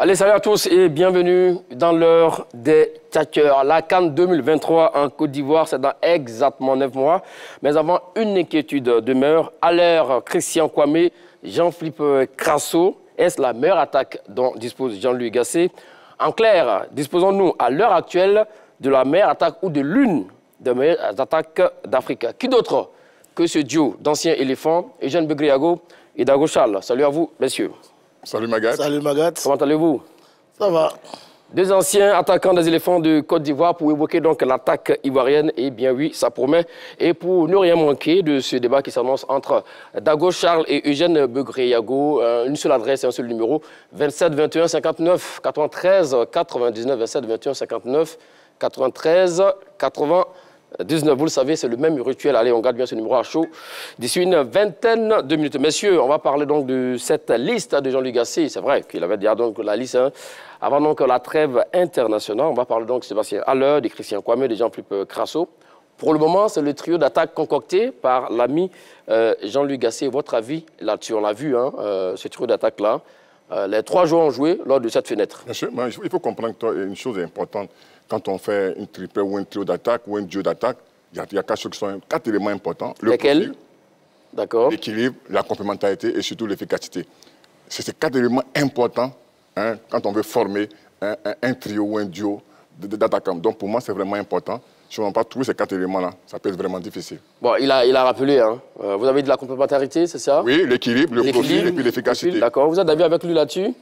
Allez, salut à tous et bienvenue dans l'heure des tchatcheurs. La CAN 2023 en Côte d'Ivoire, c'est dans exactement 9 mois. Mais avant, une inquiétude demeure. À l'heure, Christian Kwame, Jean-Philippe Crasso, est-ce la meilleure attaque dont dispose Jean-Louis Gasset? En clair, disposons-nous à l'heure actuelle de la meilleure attaque ou de l'une des meilleures attaques d'Afrique? Qui d'autre que ce duo d'anciens éléphants, Eugène Begriago et Dago Charles? Salut à vous, messieurs. Salut Magat. Salut Magat. Comment allez-vous? Ça va. Deux anciens attaquants des éléphants de Côte d'Ivoire pour évoquer donc l'attaque ivoirienne. Et bien oui, ça promet. Et pour ne rien manquer de ce débat qui s'annonce entre Dago Charles et Eugène Begriago, une seule adresse et un seul numéro, 27 21 59 93 99, 27 21 59 93 99. Vous le savez, c'est le même rituel. Allez, on garde bien ce numéro à chaud d'ici une vingtaine de minutes. Messieurs, on va parler donc de cette liste de Jean-Louis Gasset. C'est vrai qu'il avait déjà donc la liste avant donc la trêve internationale. On va parler donc de Sébastien Haller, de Christian Kwame, de Jean-Philippe Crasso. Pour le moment, c'est le trio d'attaque concocté par l'ami Jean-Louis Gasset. Votre avis là-dessus? On l'a vu, ce trio d'attaque-là. Les trois joueurs ont joué lors de cette fenêtre. Bien sûr, il faut comprendre une chose importante. Quand on fait une triple ou un trio d'attaque ou un duo d'attaque, il y a quatre éléments importants. Lesquels? D'accord. L'équilibre, la complémentarité et surtout l'efficacité. C'est ces quatre éléments importants quand on veut former un trio ou un duo d'attaquants. Donc pour moi, c'est vraiment important. Si on n'a pas trouvé ces quatre éléments-là, ça peut être vraiment difficile. Bon, il a rappelé, vous avez de la complémentarité, c'est ça? Oui, l'équilibre, le profil et puis l'efficacité. D'accord. Vous êtes d'accord avec lui là-dessus?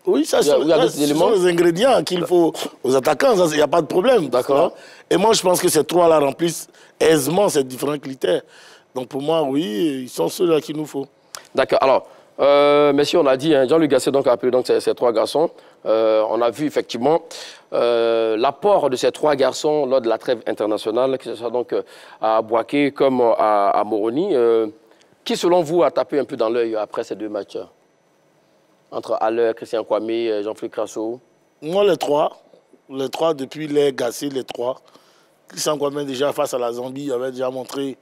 Oui, ce sont les ingrédients qu'il faut aux attaquants, il n'y a pas de problème. D'accord. Et moi, je pense que ces trois-là remplissent aisément ces différents critères. Donc pour moi, oui, ils sont ceux-là qu'il nous faut. D'accord. Alors, messieurs, on a dit, Jean-Louis Gasset donc, a appelé donc, ces trois garçons. On a vu effectivement l'apport de ces trois garçons lors de la trêve internationale, que ce soit donc à Bouaké comme à Moroni. Qui, selon vous, a tapé un peu dans l'œil après ces deux matchs? Entre Haller, Christian Kwame, Jean-Philippe Crasso? Moi, les trois, depuis les Gasset, les trois. Christian Kwame, déjà face à la Zambie, avait déjà montré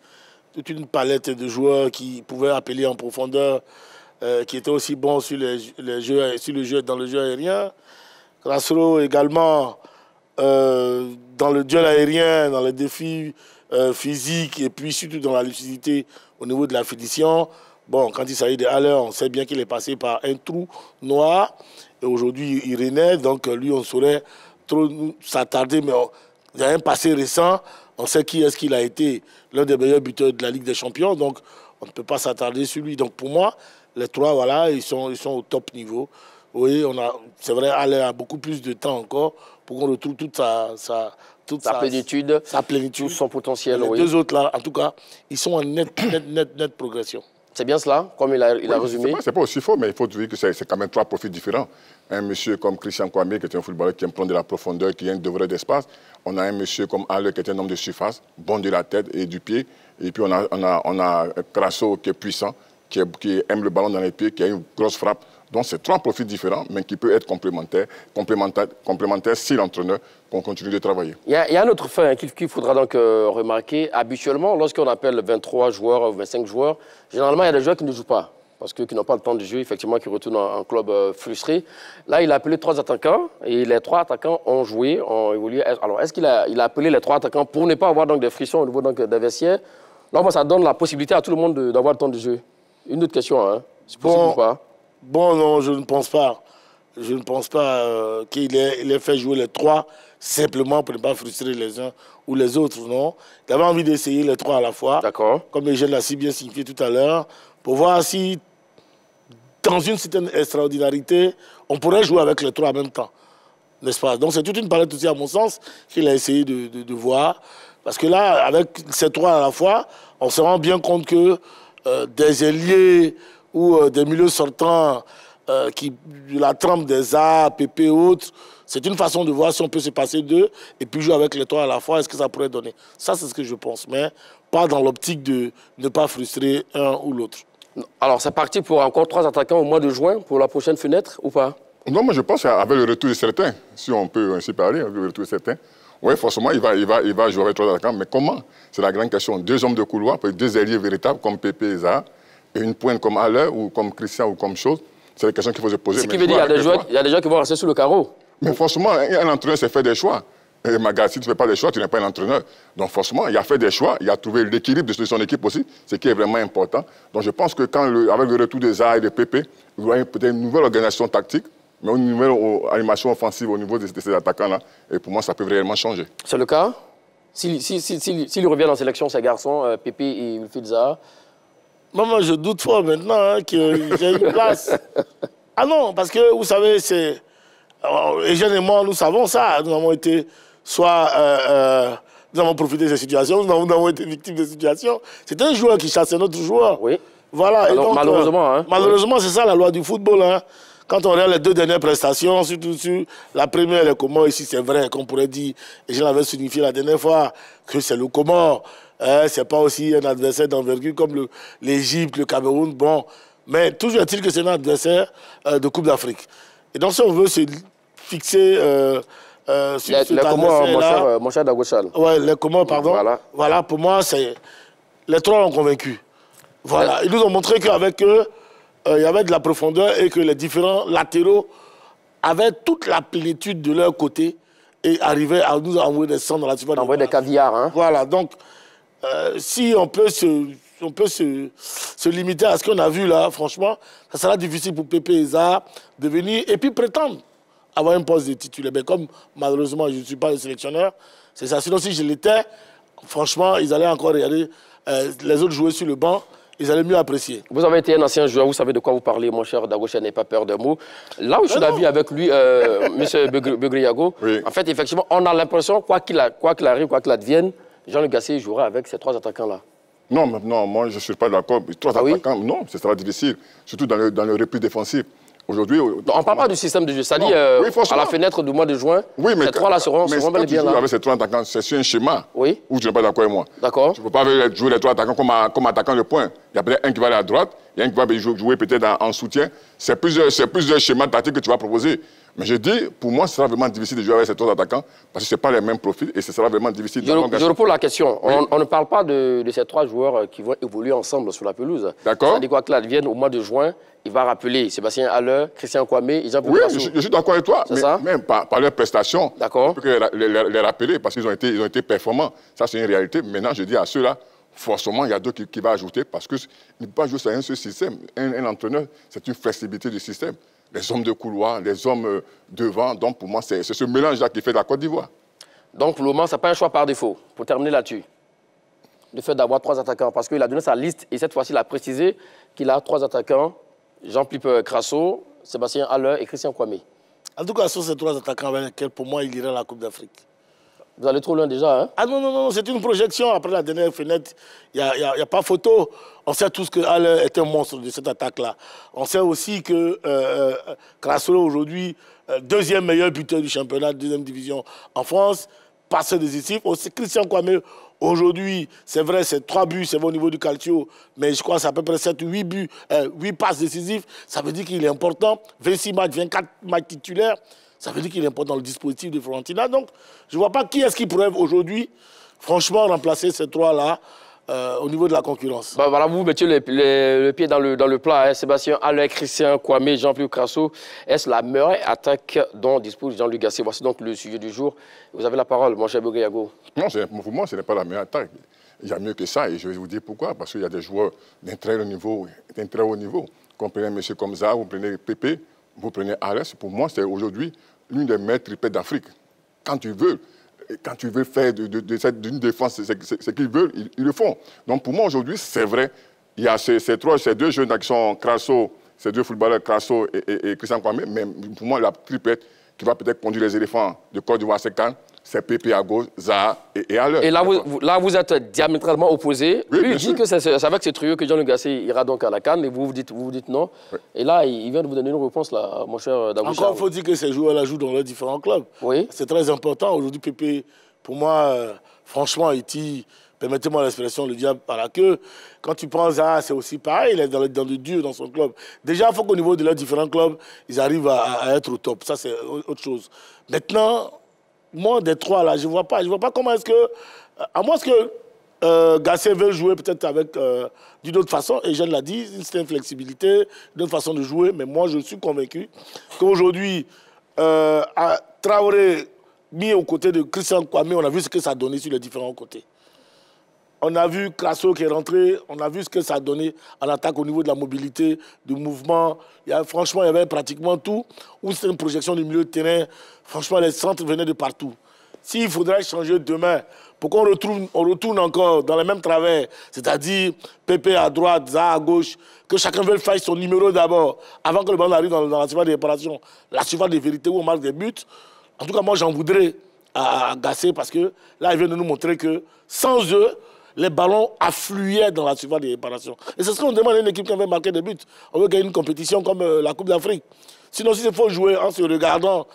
toute une palette de joueurs qui pouvaient appeler en profondeur, qui étaient aussi bons sur dans le jeu aérien. Crasso également dans le duel aérien, dans les défis physiques et puis surtout dans la lucidité au niveau de la finition. Bon, quand il s'agit de Haller, on sait bien qu'il est passé par un trou noir. Et aujourd'hui, il renaît. Donc, lui, on saurait trop s'attarder. Mais il y a un passé récent. On sait qui est-ce qu'il a été l'un des meilleurs buteurs de la Ligue des Champions. Donc, on ne peut pas s'attarder sur lui. Donc, pour moi, les trois, voilà, ils sont au top niveau. Oui, c'est vrai, Haller a beaucoup plus de temps encore pour qu'on retrouve toute sa plénitude, tout son potentiel. Les deux autres, là, en tout cas, ils sont en nette progression. C'est bien cela, comme il a résumé? C'est pas aussi faux, mais il faut dire que c'est quand même trois profils différents. Un monsieur comme Christian Kwame, qui est un footballeur qui aime prendre de la profondeur, qui a un degré d'espace. On a un monsieur comme Haller, qui est un homme de surface, bon de la tête et du pied. Et puis on a Crasso, qui est puissant, qui aime le ballon dans les pieds, qui a une grosse frappe. Donc c'est trois profils différents, mais qui peuvent être complémentaires si l'entraîneur continue de travailler. Il y a un autre fait qu'il faudra donc remarquer. Habituellement, lorsqu'on appelle 23 joueurs ou 25 joueurs, généralement, il y a des joueurs qui ne jouent pas, parce qui n'ont pas le temps de jouer, effectivement, qui retournent en club frustré. Là, il a appelé trois attaquants, et les trois attaquants ont joué, ont évolué. Alors, est-ce qu'il a appelé les trois attaquants pour ne pas avoir donc, des frissons au niveau donc, des vestiaires? Là, ça donne la possibilité à tout le monde d'avoir le temps de jouer. Une autre question, c'est possible ou pas? Bon, non, je ne pense pas. Je ne pense pas qu'il ait fait jouer les trois simplement pour ne pas frustrer les uns ou les autres, non. Il avait envie d'essayer les trois à la fois. D'accord. Comme Eugène l'a si bien signifié tout à l'heure, pour voir si, dans une certaine extraordinarité, on pourrait jouer avec les trois en même temps. N'est-ce pas? Donc c'est toute une palette aussi, à mon sens, qu'il a essayé de voir. Parce que là, avec ces trois à la fois, on se rend bien compte que des ailiers ou des milieux sortants, la trempe des A, PP et autres, c'est une façon de voir si on peut se passer d'eux et puis jouer avec les trois à la fois, est-ce que ça pourrait donner? Ça, c'est ce que je pense, mais pas dans l'optique de ne pas frustrer un ou l'autre. Alors, c'est parti pour encore trois attaquants au mois de juin pour la prochaine fenêtre ou pas? Non, moi je pense qu'avec le retour de certains, si on peut ainsi parler, avec le retour de certains, oui, forcément, il va jouer avec trois attaquants, mais comment? C'est la grande question. Deux hommes de couloir, deux ailiers véritables comme Pépé et Zaha, et une pointe comme Haller ou comme Christian ou comme Chose. C'est des questions qu'il faut se poser. Ce qui veut dire qu'il y a des gens qui vont rester sous le carreau. Mais forcément, un entraîneur s'est fait des choix. Et Maga, si tu ne fais pas des choix, tu n'es pas un entraîneur. Donc forcément, il a fait des choix, il a trouvé l'équilibre de son équipe aussi, ce qui est vraiment important. Donc je pense que avec le retour de Zaha et de Pépé, il y aura peut-être une nouvelle organisation tactique, mais une nouvelle animation offensive au niveau de ces attaquants-là. Et pour moi, ça peut réellement changer. C'est le cas? S'il revient en sélection, ces garçons, Pépé et Wilfried Zaha? Moi, je doute fort maintenant qu'il y ait une place. Ah non, parce que vous savez, c'est... Eugène et moi, nous savons ça. Nous avons été soit... nous avons profité de ces situations, nous avons été victimes de ces situations. C'est un joueur qui chassait notre joueur. Oui. Voilà. Alors, et donc, malheureusement. Malheureusement, c'est ça la loi du football. Hein. Quand on regarde les deux dernières prestations, surtout sur la première, les Comores, ici, c'est vrai qu'on pourrait dire, et je l'avais signifié la dernière fois, que c'est le Comore. C'est pas aussi un adversaire d'envergure comme l'Égypte, le Cameroun. Bon, mais toujours est-il que c'est un adversaire de Coupe d'Afrique. Et donc, si on veut se fixer sur cet adversaire-là... Mon cher Dagochal. Oui, les Comores, pardon. Voilà, pour moi, les trois l'ont convaincu. Voilà, ils nous ont montré qu'avec eux, il y avait de la profondeur et que les différents latéraux avaient toute la plénitude de leur côté et arrivaient à nous envoyer des sangs dans la surface. Envoyer des caviars, hein. Voilà, donc, si on peut se limiter à ce qu'on a vu là, franchement, ça sera difficile pour Pépé et Zaha de venir et puis prétendre avoir un poste de titulaire. Mais comme malheureusement je ne suis pas le sélectionneur, c'est ça. Sinon, si je l'étais, franchement, ils allaient encore regarder les autres jouer sur le banc. Ils allaient mieux apprécier. Vous avez été un ancien joueur, vous savez de quoi vous parlez, mon cher Dagochal, n'ayez pas peur de mots. Là où je suis d'avis avec lui, M. Begriago, oui. En fait, effectivement, on a l'impression, quoi qu'il arrive, quoi qu'il advienne, Jean-Luc Gasset jouera avec ces trois attaquants-là. Non, moi je ne suis pas d'accord. Trois attaquants, oui? Non, ce sera difficile, surtout dans le repli défensif. Aujourd'hui, on ne parle pas du système de jeu. C'est-à-dire, oui, à la fenêtre du mois de juin, oui, ces trois-là seront bel et bien là. Avec ces trois attaquants, c'est sur un schéma oui. où tu n'es pas d'accord avec moi. D'accord. Tu ne peux pas jouer les trois attaquants comme attaquant de poing. Il y a peut-être un qui va aller à droite, il y a un qui va jouer peut-être en soutien. C'est plusieurs schémas tactiques que tu vas proposer. Mais je dis, pour moi, ce sera vraiment difficile de jouer avec ces trois attaquants parce que ce n'est pas les mêmes profils et ce sera vraiment difficile. Je repose la question. Oui. On ne parle pas de ces trois joueurs qui vont évoluer ensemble sur la pelouse. D'accord. C'est-à-dire quoi qu'il advienne au mois de juin, il va rappeler Sébastien Haller, Christian Kwame et Jean-Pierre Oui, je suis d'accord avec toi. Mais même par leurs prestations, on peut les rappeler parce qu'ils ont été performants. Ça, c'est une réalité. Maintenant, je dis à ceux-là, forcément, il y a d'autres qui vont ajouter parce qu'il ne peut pas jouer sur un seul système. Un entraîneur, c'est une flexibilité du système. Les hommes de couloir, les hommes devant. Donc, pour moi, c'est ce mélange-là qui fait la Côte d'Ivoire. Donc, pour le moment, ce n'est pas un choix par défaut. Pour terminer là-dessus, le fait d'avoir trois attaquants, parce qu'il a donné sa liste et cette fois-ci, il a précisé qu'il a trois attaquants, Jean-Philippe Crasso, Sébastien Haller et Christian Kwame. En tout cas, ce sont ces trois attaquants avec lesquels, pour moi, il irait à la Coupe d'Afrique. Vous allez trop loin déjà, hein? Ah non, c'est une projection. Après la dernière fenêtre, il n'y a pas photo. On sait tous que Haller est un monstre de cette attaque-là. On sait aussi que Crasso, aujourd'hui, deuxième meilleur buteur du championnat, deuxième division en France, passeur décisif. Aussi, Christian Kwame, aujourd'hui, c'est vrai, c'est 3 buts, c'est au niveau du Calcio, mais je crois que c'est à peu près 7 ou 8 buts, 8 passes décisives. Ça veut dire qu'il est important. 26 matchs, 24 matchs titulaires. Ça veut dire qu'il est important dans le dispositif de Fiorentina. Donc, je ne vois pas qui est-ce qui pourrait aujourd'hui, franchement, remplacer ces trois-là au niveau de la concurrence. Bah, voilà, vous mettez le pied dans le plat. Hein. Sébastien Haller, Christian Kwame, Jean-Philippe Crasso. Est-ce la meilleure attaque dont dispose Jean-Luc Gasset? Voici donc le sujet du jour. Vous avez la parole, mon cher Begriago. Non, pour moi, ce n'est pas la meilleure attaque. Il y a mieux que ça, et je vais vous dire pourquoi. Parce qu'il y a des joueurs d'un très haut niveau. Vous prenez un monsieur comme Zaha, vous prenez Pépé, vous prenez Haller. Pour moi, c'est aujourd'hui l'une des meilleures triplettes d'Afrique. Quand tu veux faire d'une défense ce qu'ils veulent, ils le font. Donc pour moi, aujourd'hui, c'est vrai, il y a ces deux jeunes qui sont Crasso, ces deux footballeurs, Crasso et Christian Kwame, mais pour moi, la triplette qui va peut-être conduire les éléphants de Côte d'Ivoire à cette CAN, c'est Pépé à gauche, Zaha et Haller. Et là, vous êtes diamétralement opposés. Oui, lui, il dit que c'est avec ce trio que Jean-Luc Gasset ira donc à la CAN, et vous dites non. Oui. Et là, il vient de vous donner une réponse, là, mon cher Dagochal. Encore, il faut dire que ces joueurs-là jouent dans leurs différents clubs. Oui. C'est très important. Aujourd'hui, Pépé, pour moi, franchement, Haïti, permettez-moi l'expression, le diable par la queue. Quand tu penses à c'est aussi pareil, il est dans le dur dans son club. Déjà, il faut qu'au niveau de leurs différents clubs, ils arrivent à être au top. Ça, c'est autre chose. Maintenant, moi, des trois, là, je ne vois pas comment est-ce que... À moins que Gassé veut jouer peut-être avec d'une autre façon, et je l'a dit, une certaine flexibilité, d'une autre façon de jouer, mais moi je suis convaincu qu'aujourd'hui, Traoré mis aux côtés de Christian Kwame, on a vu ce que ça a donné sur les différents côtés. On a vu Crasso qui est rentré, on a vu ce que ça a donné en attaque au niveau de la mobilité, du mouvement. Franchement, il y avait pratiquement tout. Ou c'était une projection du milieu de terrain. Franchement, les centres venaient de partout. S'il faudrait changer demain pour qu'on retourne encore dans les mêmes travers, c'est-à-dire Pépé à droite, Zaha à gauche, que chacun veuille faire son numéro d'abord, avant que le ballon arrive dans la surface de réparation, la surface de vérité où on marque des buts. En tout cas, moi, j'en voudrais à Gassé parce que là, il vient de nous montrer que sans eux, les ballons affluaient dans la surface de réparation. Et c'est ce qu'on demande à une équipe qui veut marquer des buts. On veut gagner une compétition comme la Coupe d'Afrique. Sinon, si il faut jouer en se regardant,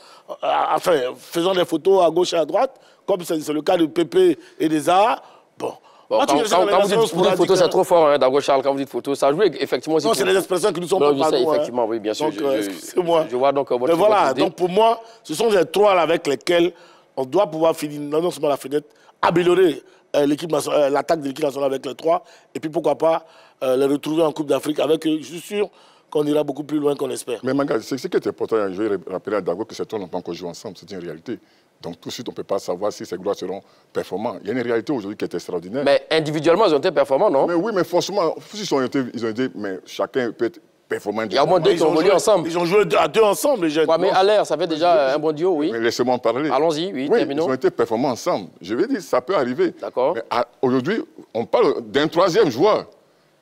enfin, faisant des photos à gauche et à droite, comme c'est le cas de Pépé et des Zaha, bon. Bon, quand vous dites photo, c'est trop fort, hein, Dago Charles, quand vous dites photo, ça joue effectivement aussi. Non, c'est des expressions qui nous sont pas partout. Effectivement, hein. Oui, bien sûr. Excusez-moi. Je vois donc votre Mais voilà, idée. donc pour moi, ce sont les trois là avec lesquels on doit pouvoir finir, non seulement la fenêtre, améliorer l'attaque de l'équipe nationale avec les trois, et puis pourquoi pas les retrouver en Coupe d'Afrique avec eux. Je suis sûr qu'on ira beaucoup plus loin qu'on espère. Mais Manga, ce qui est important, je vais rappeler à Dago que ces trois n'ont pas encore joué ensemble, c'est une réalité. Donc tout de suite, on ne peut pas savoir si ces joueurs seront performants. Il y a une réalité aujourd'hui qui est extraordinaire. Mais individuellement, ils ont été performants, non? Mais oui, mais forcément, ils ont été, mais chacun peut être performant. Il y a au moins deux qui ont joué ensemble. Ils ont joué à deux ensemble, les jeunes. Ouais, mais à l'air, ça fait déjà un bon duo, oui. Mais laissez-moi en parler. Allons-y, oui, oui, terminons. ils ont été performants ensemble. Je vais dire, ça peut arriver. D'accord. Aujourd'hui, on parle d'un troisième joueur.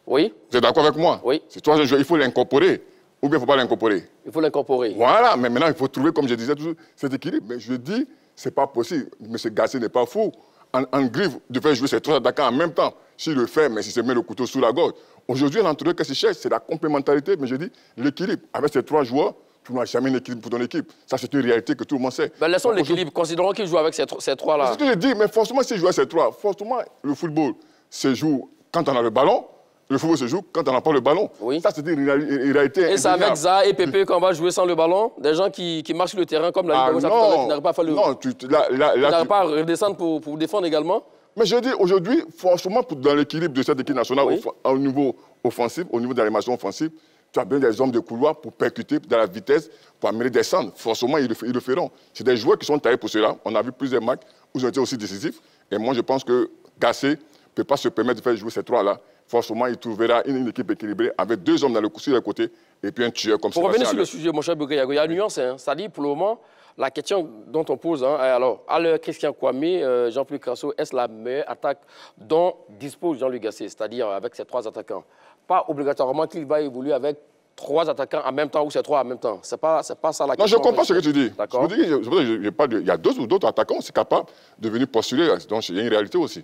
Oui. Vous êtes d'accord avec moi? Oui. Ce troisième joueur, il faut l'incorporer. Ou bien il ne faut pas l'incorporer? Il faut l'incorporer. Voilà, mais maintenant, il faut trouver, comme je disais, toujours cet équilibre. Mais je dis, ce n'est pas possible. M. Gassé n'est pas fou. En griffe, de faire jouer ces trois attaquants en même temps. S'il le fait, mais s'il se met le couteau sous la gorge. Aujourd'hui, l'entraîneur, qu'est-ce qu'il cherche? C'est la complémentarité, mais je dis l'équilibre. Avec ces trois joueurs, tu n'as jamais un équilibre pour ton équipe. Ça, c'est une réalité que tout le monde sait. Ben, laissons l'équilibre. Considérons qu'il joue avec ces trois-là. C'est ce que je dis, mais forcément, s'il joue avec ces trois, forcément, le football se joue quand on a le ballon. Le football se joue quand on n'a pas le ballon. Oui. Ça, c'est une réalité. Et c'est avec Zaha et Pépé qu'on va jouer sans le ballon? Des gens qui marchent sur le terrain comme la Ligue qui n'arrivent pas à faire le... Non, qui n'arrivent pas à redescendre pour défendre également? Mais je dis, aujourd'hui, franchement, dans l'équilibre de cette équipe nationale, au niveau offensif, au niveau de l'animation offensive, tu as besoin des hommes de couloir pour percuter dans la vitesse, pour amener des centres. Forcément, ils le feront. C'est des joueurs qui sont taillés pour cela. On a vu plusieurs matchs où ils ont été aussi décisifs. Et moi, je pense que Gassé ne peut pas se permettre de faire jouer ces trois-là. Forcément, il trouvera une équipe équilibrée avec deux hommes sur les côtés et puis un tueur comme ça. Pour revenir sur le sujet, mon cher Begré, il y a une nuance. Hein. C'est-à-dire, pour le moment, la question dont on pose, hein, alors, à l'heure Christian Kwame, Jean-Pierre Crasso, est-ce la meilleure attaque dont dispose Jean-Luc Gassé, c'est-à-dire avec ces trois attaquants? Pas obligatoirement qu'il va évoluer avec trois attaquants en même temps ou ces trois en même temps. C'est pas ça la question. Non, je comprends ce que tu dis. D'accord. Il y a deux ou d'autres attaquants, c'est capable de venir postuler. Donc, il y a une réalité aussi.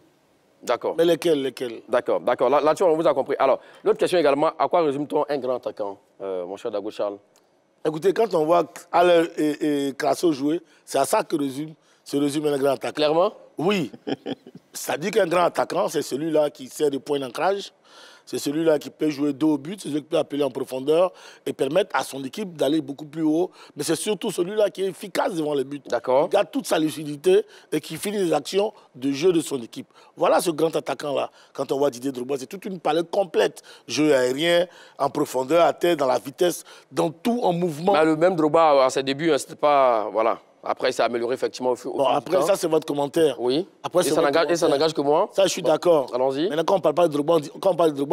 D'accord. Mais lesquels? D'accord. Là-dessus, on vous a compris. Alors, l'autre question également, à quoi résume-t-on un grand attaquant, mon cher Dago Charles? Écoutez, quand on voit Haller et Crasso jouer, c'est à ça que se résume un grand attaquant. Clairement? Oui. Ça dit qu'un grand attaquant, c'est celui-là qui sert de point d'ancrage. C'est celui-là qui peut jouer dos au but, c'est celui qui peut appeler en profondeur et permettre à son équipe d'aller beaucoup plus haut. Mais c'est surtout celui-là qui est efficace devant les buts. D'accord. Qui garde toute sa lucidité et qui finit les actions de jeu de son équipe. Voilà ce grand attaquant-là. Quand on voit Didier Drogba, c'est toute une palette complète. Jeu aérien, en profondeur, à terre, dans la vitesse, dans tout en mouvement. Mais le même Drogba, à ses débuts, hein, c'était pas... Voilà. Après, il s'est amélioré effectivement au fil du temps. Après, ça, c'est votre commentaire. Oui. Après, et ça n'engage que moi. Ça, je suis d'accord. Allons-y. Maintenant, quand on parle de Drogba,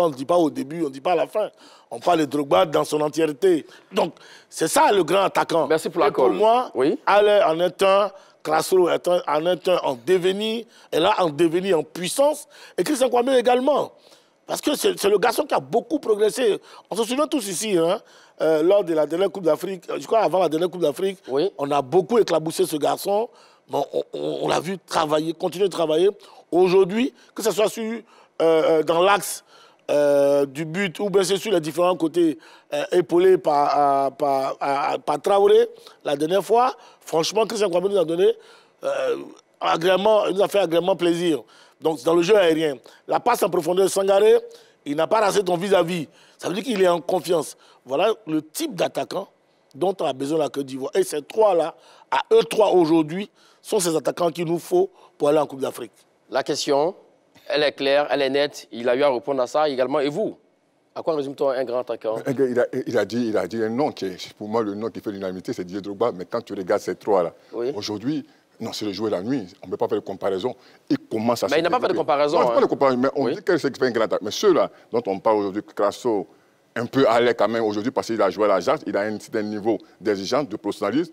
on ne dit pas au début, on ne dit pas à la fin. On parle de Drogba dans son entièreté. Donc, c'est ça le grand attaquant. Merci pour la colle. Pour moi, oui. Haller en est un, Crasso en est un en devenir, et là, en devenir en puissance, et Christian Kwame également. Parce que c'est le garçon qui a beaucoup progressé. On se souvient tous ici, hein, lors de la dernière Coupe d'Afrique, je crois avant la dernière Coupe d'Afrique, oui. On a beaucoup éclaboussé ce garçon. Bon, on l'a vu travailler, continuer de travailler. Aujourd'hui, que ce soit dans l'axe du but ou bien c'est sur les différents côtés épaulés par Traoré, la dernière fois, franchement, Christian Kwame nous a donné nous a fait agréablement plaisir. Donc, dans le jeu aérien, la passe en profondeur de Sangaré, il n'a pas rassé ton vis-à-vis. Ça veut dire qu'il est en confiance. Voilà le type d'attaquant dont on a besoin la Côte d'Ivoire. Et ces trois-là, à eux trois aujourd'hui, sont ces attaquants qu'il nous faut pour aller en Coupe d'Afrique. La question, Elle est claire, elle est nette. Il a eu à répondre à ça également. Et vous, à quoi résume-t-on un grand attaquant? Il a dit un nom qui est, pour moi, le nom qui fait l'unanimité, c'est Didier Drogba. Mais quand tu regardes ces trois-là, aujourd'hui, non, c'est le joueur la nuit. On ne peut pas faire de comparaison. Il commence à se... Mais il n'a pas fait de comparaison. Non, pas de comparaison, mais on dit que c'est un grand attaquant. Mais ceux-là dont on parle aujourd'hui, Crasso, un peu à l'aise quand même aujourd'hui parce qu'il a joué à l'Ajax, il a un certain niveau d'exigence, de professionnalisme.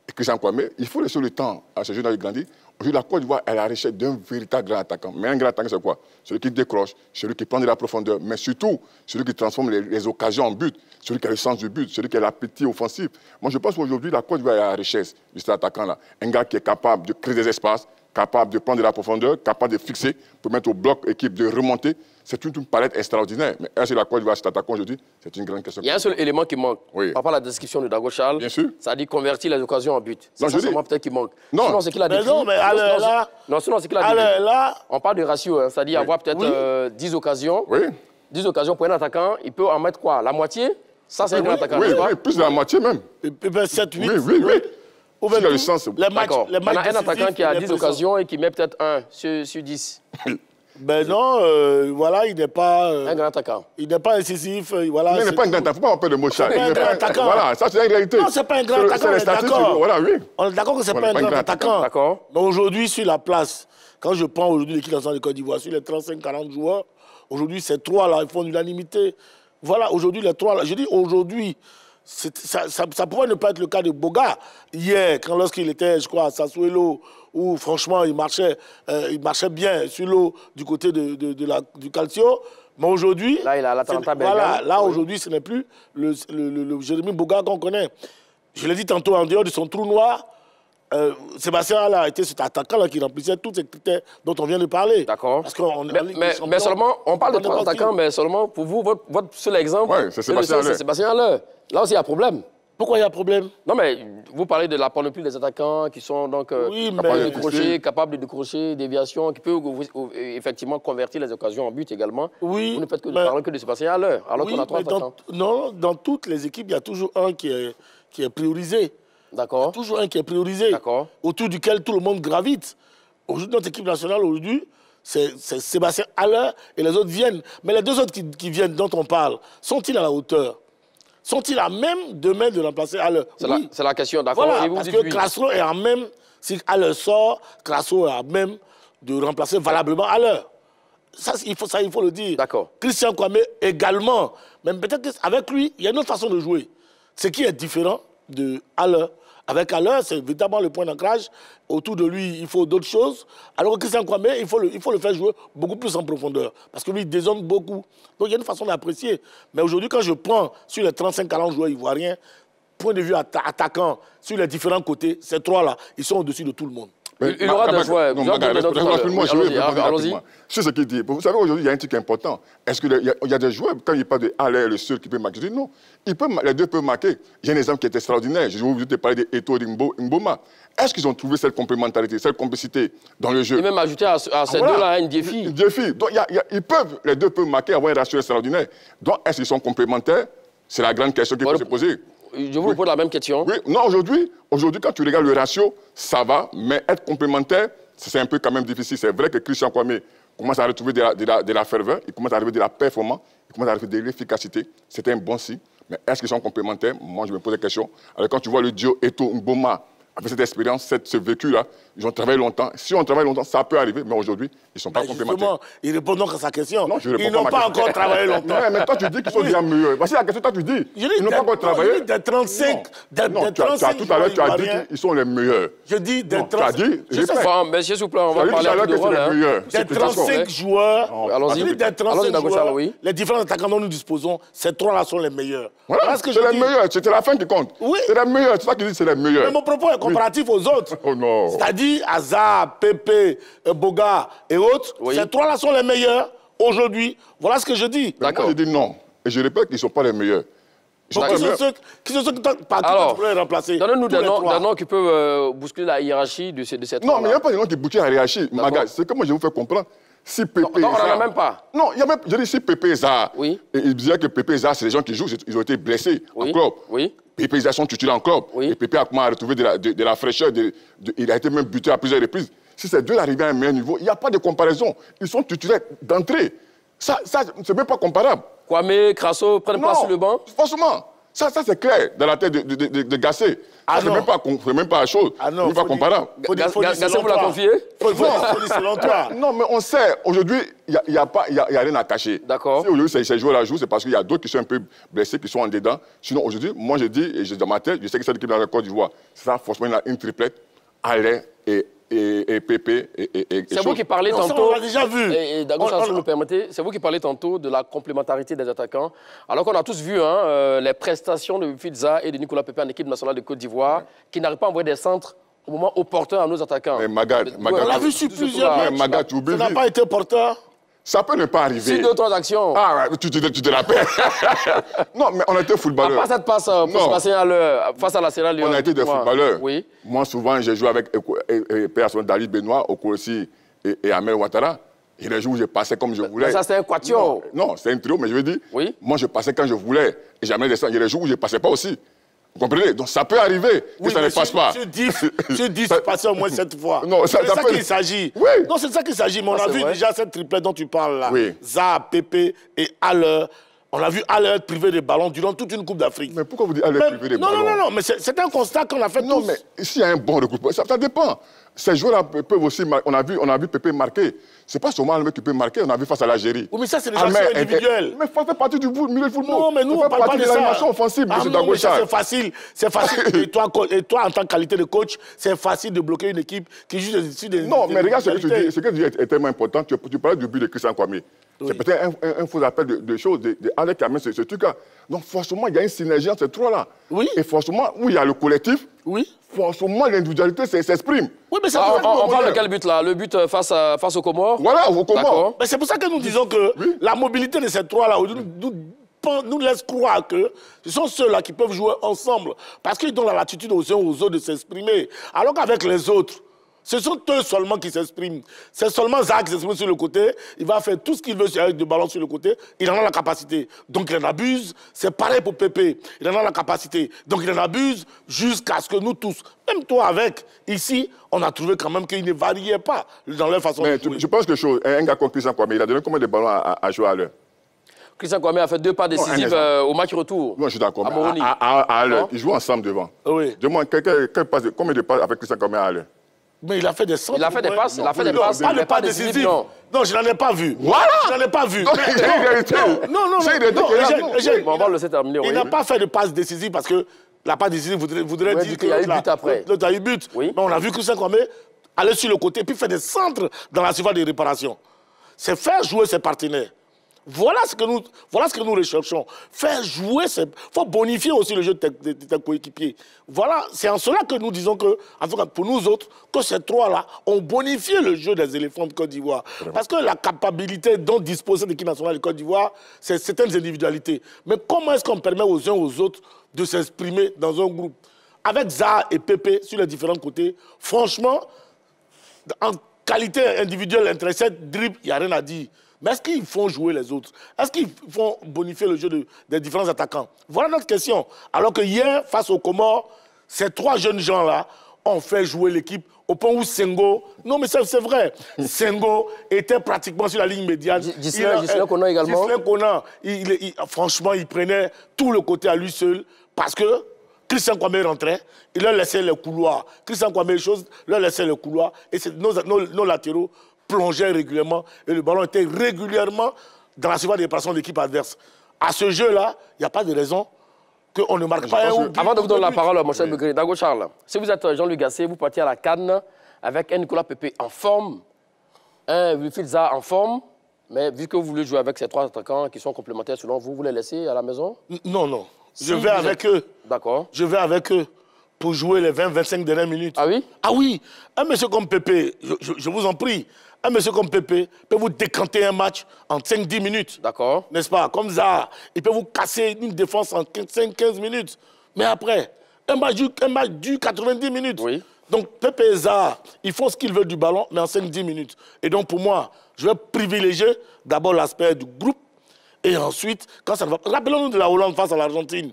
Et Christian Kwame, il faut laisser le temps à ce jeune de grandir. Aujourd'hui, la Côte d'Ivoire est à la recherche d'un véritable grand attaquant. Mais un grand attaquant, c'est quoi? Celui qui décroche, celui qui prend de la profondeur, mais surtout, celui qui transforme les occasions en but, celui qui a le sens du but, celui qui a l'appétit offensif. Moi, je pense qu'aujourd'hui, la Côte d'Ivoire est à la recherche de cet attaquant-là. Un gars qui est capable de créer des espaces, capable de prendre de la profondeur, capable de fixer, pour mettre au bloc équipe de remonter. C'est une palette extraordinaire. Mais est-ce que la Côte d'Ivoire cet attaquant aujourd'hui? C'est une grande question. Il y a un seul élément qui manque. Oui. Par rapport à la description de Dago Charles, bien sûr. Ça dit convertir les occasions en but. C'est ça seulement peut-être qui manque. Non. Sinon, c'est qu'il a décrit. Non, mais alors là... Non, sinon, c'est qu'il a décrit. Alors là... On parle de ratio, hein, c'est-à-dire avoir peut-être 10 occasions. Oui. 10 occasions pour un attaquant, il peut en mettre quoi? La moitié? Ça, c'est un grand attaquant, oui, pas? oui, plus de la moitié même. Et puis 7, 8. Oui. Ou Il a le sens. Les matchs, on a un attaquant qui a 10 occasions et qui met peut-être 1 sur 10. Ben non, voilà, il n'est pas... Un grand attaquant. Il n'est pas incisif, voilà. Mais il n'est pas un grand attaquant, il ne faut pas avoir peur de mots chats. Il n'est pas un attaquant. Voilà, ça c'est la réalité. Non, ce n'est pas un grand attaquant, on est d'accord. Voilà, oui. On est d'accord que ce n'est pas un grand attaquant. D'accord. Mais aujourd'hui, sur la place, quand je prends aujourd'hui l'équipe nationale de Côte d'Ivoire, sur les 35-40 joueurs, aujourd'hui, ces trois-là, ils font l'unanimité. Voilà, aujourd'hui, les trois-là. Je dis aujourd'hui, ça pourrait ne pas être le cas de Boga. Hier, lorsqu'il était, je crois, à Sassuolo, où franchement, il marchait bien sur l'eau du côté du Calcio. Mais aujourd'hui... Là, il a l'Atalanta Bergame. Voilà, là, aujourd'hui, ce n'est plus le Jérémy Boga qu'on connaît. Je l'ai dit tantôt, en dehors de son trou noir, Sébastien Haller a été cet attaquant-là qui remplissait tous ces critères dont on vient de parler. D'accord. Mais seulement, on parle de trois attaquants, mais seulement pour vous, votre seul exemple, c'est Sébastien Haller. Là aussi, il y a problème. Pourquoi il y a problème? Non, mais vous parlez de la panoplie des attaquants qui sont donc capables de décrocher, déviation, qui peuvent effectivement convertir les occasions en but également. Oui. Vous ne faites que parler que de Sébastien Haller, alors qu'on a trois attaquants. Non, dans toutes les équipes, il y a toujours un qui est priorisé. D'accord. Toujours un qui est priorisé. D'accord. Autour duquel tout le monde gravite. Aujourd'hui, notre équipe nationale, aujourd'hui, c'est Sébastien Haller et les autres viennent. Mais les deux autres qui viennent, dont on parle, sont-ils à la hauteur? Sont-ils à même demain de remplacer Haller? C'est la question, d'accord. Voilà, parce que Crasso est à même, si Haller sort, Crasso est à même de remplacer valablement Haller. Ça, il faut le dire. D'accord. Christian Kwame également. Même peut-être qu'avec lui, il y a une autre façon de jouer. Ce qui est différent de Haller. Avec Haller, c'est véritablement le point d'ancrage. Autour de lui, il faut d'autres choses. Alors que Christian Kwame, il faut le faire jouer beaucoup plus en profondeur. Parce que lui, il dézone beaucoup. Donc il y a une façon d'apprécier. Mais aujourd'hui, quand je prends sur les 35-40 joueurs ivoiriens, point de vue attaquant, sur les différents côtés, ces trois-là, ils sont au-dessus de tout le monde. Il aura des joueurs. Allons-y. C'est ce qu'il dit. Vous savez, aujourd'hui, il y a un truc important. Est-ce qu'il y a des joueurs, quand il parle de Haller, le seul qui peut marquer? Je dis non. Les deux peuvent marquer. J'ai un exemple qui est extraordinaire. Je vais vous parler d'Eto Mboma. Est-ce qu'ils ont trouvé cette complémentarité, cette complicité dans le jeu? Et même ajouter à ces deux-là un défi. Donc, les deux peuvent marquer, avoir un ratio extraordinaire. Donc, est-ce qu'ils sont complémentaires? C'est la grande question qu'il faut se poser. Je vous pose la même question. Oui, non, aujourd'hui, quand tu regardes le ratio, ça va, mais être complémentaire, c'est un peu quand même difficile. C'est vrai que Christian Kwame commence à retrouver de la ferveur, il commence à arriver de la performance, il commence à arriver de l'efficacité. C'était un bon signe. Mais est-ce qu'ils sont complémentaires? Moi, je me pose la question. Alors, quand tu vois le duo Eto Mboma, avec cette expérience, ce vécu-là, ils ont travaillé longtemps. Si on travaille longtemps, ça peut arriver, mais aujourd'hui, ils ne sont pas complémentaires. Il répond donc à sa question. Non, ils n'ont pas encore travaillé longtemps. Mais toi, tu dis qu'ils sont déjà meilleurs. Voici la question, toi, tu dis. Ils n'ont pas encore travaillé. Des 35. Non, tout à l'heure, tu as dit qu'ils sont les meilleurs. Je dis des 35. Tu as dit, monsieur Souple, on va parler à tout de rôle. Des 35 joueurs. Allons-y, joueurs. oui. Les différents attaquants dont nous disposons, ces trois-là sont les meilleurs. Voilà, c'est les meilleurs. C'est la fin qui compte. Oui. C'est les meilleurs. C'est ça qui dit c'est les meilleurs. Mais mon propos est comparatif aux autres. Oh non. C'est-à-dire Hazard, Pepe, Boga et autres, ces trois-là sont les meilleurs aujourd'hui. Voilà ce que je dis. D'accord. Moi, je dis non. Et je répète qu'ils ne sont pas les meilleurs. Qui sont ceux qui pourraient remplacer? Donnez-nous des noms qui peuvent bousculer la hiérarchie de ces trois-là. Non, mais il n'y a pas de noms qui bousculent la hiérarchie. C'est que moi, je vais vous faire comprendre. Si Pepe non, on n'en a même pas. Non, il y a même, je dis si Pepe et Zaha. Oui. Et il disait que Pepe et Zaha, c'est des gens qui jouent, ils ont été blessés en club. Oui. Pepe et Zaha sont titulaires en club. Oui. Et Pepe a retrouvé de la fraîcheur. Il a été même buté à plusieurs reprises. si ces deux arrivaient à un meilleur niveau, il n'y a pas de comparaison. Ils sont titulaires d'entrée. Ça c'est même pas comparable. Kwame, Crasso prennent place sur le banc? Franchement, ça c'est clair dans la tête de Gassé. Ah c'est même pas la chose. Ah non, c'est pas comparable. Gassé, vous la confiez? Faut dire selon toi. Non, mais on sait, aujourd'hui, il n'y a rien à cacher. D'accord. Si aujourd'hui ces joueurs-là jouent, c'est parce qu'il y a d'autres qui sont un peu blessés, qui sont en dedans. Sinon, aujourd'hui, moi je dis, et dans ma tête, je sais que cette équipe de la Côte d'Ivoire, ça forcément une triplette, Alain et Pépé et c'est vous qui parlez tantôt. Ça, on l'a déjà vu. Et Dago, si vous me permettez, c'est vous qui parlez tantôt de la complémentarité des attaquants. Alors qu'on a tous vu les prestations de Fidza et de Nicolas Pépé en équipe nationale de Côte d'Ivoire, qui n'arrivent pas à envoyer des centres au moment opportun à nos attaquants. Mais Magad, on l'a vu sur plusieurs matchs. Magad, tu oublies. Ça n'a pas été porteur. Ça peut ne pas arriver. Si 2-3 actions. Ah, tu te rappelles. Non, mais on était footballeurs. À part cette passe pour se passer face à la Sierra Leone. On a été des footballeurs. Oui. Moi, souvent, j'ai joué avec Dali Benoît, Okorosi et Amel Ouattara. Il y a des jours où je passais comme je voulais. Mais ça, c'est un quatuor. Non, c'est un trio, mais je veux dire, moi, je passais quand je voulais. Et jamais descendre. Il y a des jours où je ne passais pas aussi. Vous comprenez? Donc ça peut arriver que ça ne passe pas. Sur 10, passé au moins 7 fois. C'est ça qu'il s'agit. Oui. Non, c'est ça qu'il s'agit. Mais on a vu déjà cette triplette dont tu parles là. Oui. Za, Pépé et Haller. On a vu Haller être privé de ballons durant toute une Coupe d'Afrique. Mais pourquoi vous dites Haller privé de ballons? Non, mais c'est un constat qu'on a fait tous. Non, mais s'il y a un bon regroupement, ça dépend. Ces joueurs-là peuvent aussi marquer. On a vu Pépé marquer. C'est pas seulement le mec qui peut marquer, on a vu face à l'Algérie. Oui, mais ça, c'est des actions individuelles. Mais ça fait partie du milieu de football. Non, mais nous, on ne parle pas de ça. L'animation offensive, M. Dagocha. C'est facile. C'est facile. Et toi, en tant que qualité de coach, c'est facile de bloquer une équipe qui joue des... Non, mais regarde ce que tu dis. Ce que tu dis est tellement important. Tu parlais du but de Christian Kwame. C'est peut-être un faux appel de choses, avec ce truc-là. Donc, forcément, il y a une synergie entre ces trois-là. Oui. Et forcément, où il y a le collectif, forcément, l'individualité s'exprime. Oui, mais on parle de quel but là? Le but face aux Comores? Voilà, aux Comores. Mais c'est pour ça que nous disons que la mobilité de ces trois-là nous laisse croire que ce sont ceux-là qui peuvent jouer ensemble. Parce qu'ils donnent la latitude aux uns aux autres de s'exprimer. Alors qu'avec les autres, ce sont eux seulement qui s'expriment. C'est seulement Zach qui s'exprime sur le côté. Il va faire tout ce qu'il veut avec des ballons sur le côté. Il en a la capacité. Donc il en abuse. C'est pareil pour Pépé. Il en a la capacité. Donc il en abuse jusqu'à ce que nous tous, même toi avec, ici, on a trouvé quand même qu'il ne variait pas dans leur façon de jouer. Je pense que un gars comme Christian Kwame, il a donné combien de ballons à jouer à l'heure? Christian Kwame a fait 2 pas décisifs au match retour. Non, je suis d'accord. À l'heure, ils jouent ensemble devant. Oui. Dis-moi, combien de passes avec Christian Kwame à l'heure? Mais il a fait des centres. Il a fait des passes. Il a fait des passes. Pas le pas décisif. Non, je n'en ai pas vu. Voilà. Je n'en ai pas vu. Non. On va le laisser terminer. Il n'a pas fait de passe décisive parce que la passe décisive voudrait dire qu'il y a eu but après. L'autre a eu but. Mais on a vu Christian Kwame aller sur le côté et puis faire des centres dans la surface de réparation. C'est faire jouer ses partenaires. Voilà ce que nous recherchons. Faire jouer, il faut bonifier aussi le jeu de tes coéquipiers. Voilà, c'est en cela que nous disons que, en tout cas pour nous autres, que ces trois-là ont bonifié le jeu des éléphants de Côte d'Ivoire. Parce que la capacité dont dispose l'équipe nationale de Côte d'Ivoire, c'est certaines individualités. Mais comment est-ce qu'on permet aux uns aux autres de s'exprimer dans un groupe? Avec Zaha et Pépé sur les différents côtés, franchement, en qualité individuelle, entre cette dribble, il n'y a rien à dire. Mais est-ce qu'ils font jouer les autres? Est-ce qu'ils font bonifier le jeu des différents attaquants? Voilà notre question. Alors que hier, face aux Comores, ces trois jeunes gens-là ont fait jouer l'équipe au point où Senghor... Non, mais c'est vrai. Senghor était pratiquement sur la ligne médiane. Ghislain Kona également. Ghislain Kona, franchement, il prenait tout le côté à lui seul parce que Christian Kwame rentrait, il leur laissait les couloirs. Christian Kwame, leur laissait les couloirs. Et nos latéraux plongeait régulièrement et le ballon était régulièrement dans la surface de réparation de l'équipe adverse. À ce jeu-là, il n'y a pas de raison qu'on ne marque pas un but. Avant de vous donner la parole, mon cher Begré, Dago Charles, si vous êtes Jean-Luc Gassé, vous partiez à la CAN avec un Nicolas Pépé en forme, un Wilfried Zaha en forme, mais vu que vous voulez jouer avec ces trois attaquants qui sont complémentaires selon vous, vous les laissez à la maison? Non. Je vais avec eux. D'accord. Je vais avec eux pour jouer les 20-25 dernières minutes. Ah oui? Ah oui. Un monsieur comme Pépé, je vous en prie, un monsieur comme Pépé peut vous décanter un match en 5-10 minutes. D'accord. N'est-ce pas? Comme ça, il peut vous casser une défense en 5-15 minutes. Mais après, un match dure 90 minutes. Oui. Donc Pépé et Zaha, ils font ce qu'ils veulent du ballon, mais en 5-10 minutes. Et donc pour moi, je vais privilégier d'abord l'aspect du groupe. Et ensuite, quand ça ne va pas... Rappelons-nous de la Hollande face à l'Argentine.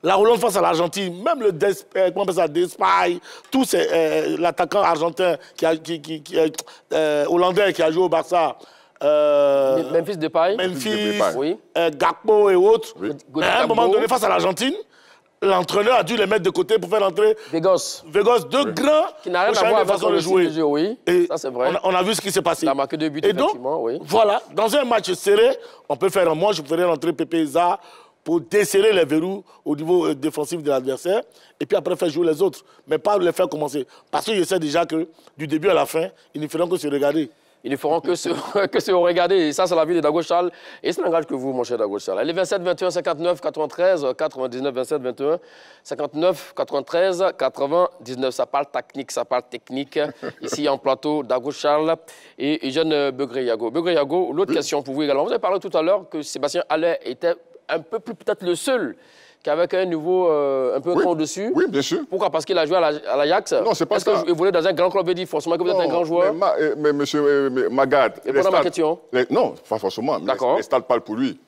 La Hollande face à l'Argentine, même le Despay, tous l'attaquant argentin hollandais qui a joué au Barça. Memphis Depay. Oui. Gakpo et autres. Oui. À un moment donné, face à l'Argentine, l'entraîneur a dû les mettre de côté pour faire entrer Vegos, deux grands qui n'a rien à voir avec façon de jouer. Oui. Et ça, c'est vrai. On a vu ce qui s'est passé. Il a marqué 2 buts, et donc, oui. Voilà, dans un match serré, on peut faire moi, je ferais rentrer Pépé Za pour desserrer les verrous au niveau défensif de l'adversaire et puis après faire jouer les autres, mais pas les faire commencer. Parce que je sais déjà que du début à la fin, ils ne feront que se regarder. Ils ne feront que se regarder. Et ça, c'est la vie de Dago Charles. Et ça n'engage que vous, mon cher Dago Charles. Elle est 27 21 59 93 99 27 21 59 93 99. Ça parle technique. Ici, en plateau, Dago Charles et Eugène Begré-Yago. Begré-Yago, l'autre question pour vous également. Vous avez parlé tout à l'heure que Sébastien Haller était un peu plus peut-être le seul qu'avec un niveau un peu au-dessus. Oui, bien sûr. Pourquoi? Parce qu'il a joué à l'Ajax. Non, c'est pas ça. Est-ce que évoluer dans un grand club veut dire forcément que vous êtes un grand joueur? Mais monsieur Magad... Répondez à ma question. Non, pas forcément. D'accord. Les stades parlent pour lui.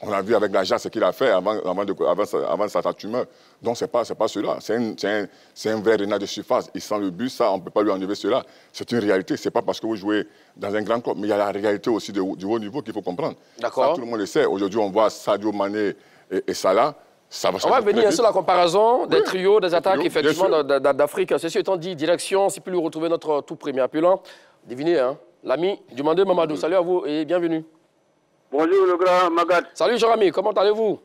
On a vu avec l'Ajax ce qu'il a fait avant sa tumeur. Donc, c'est pas cela. C'est un vrai renard de surface. Il sent le but, ça, on ne peut pas lui enlever cela. C'est une réalité. Ce n'est pas parce que vous jouez dans un grand club, mais il y a la réalité aussi du haut niveau qu'il faut comprendre. D'accord. Tout le monde le sait. Aujourd'hui, on voit Sadio Mané et Salah. On va venir sur la comparaison des trios, des attaques, effectivement, d'Afrique. Ceci étant dit, direction, si plus lui retrouver notre tout premier appelant. Devinez, hein, l'ami du Mandé Mamadou. Salut à vous et bienvenue. Bonjour, le grand Magad. Salut, cher ami, comment allez-vous?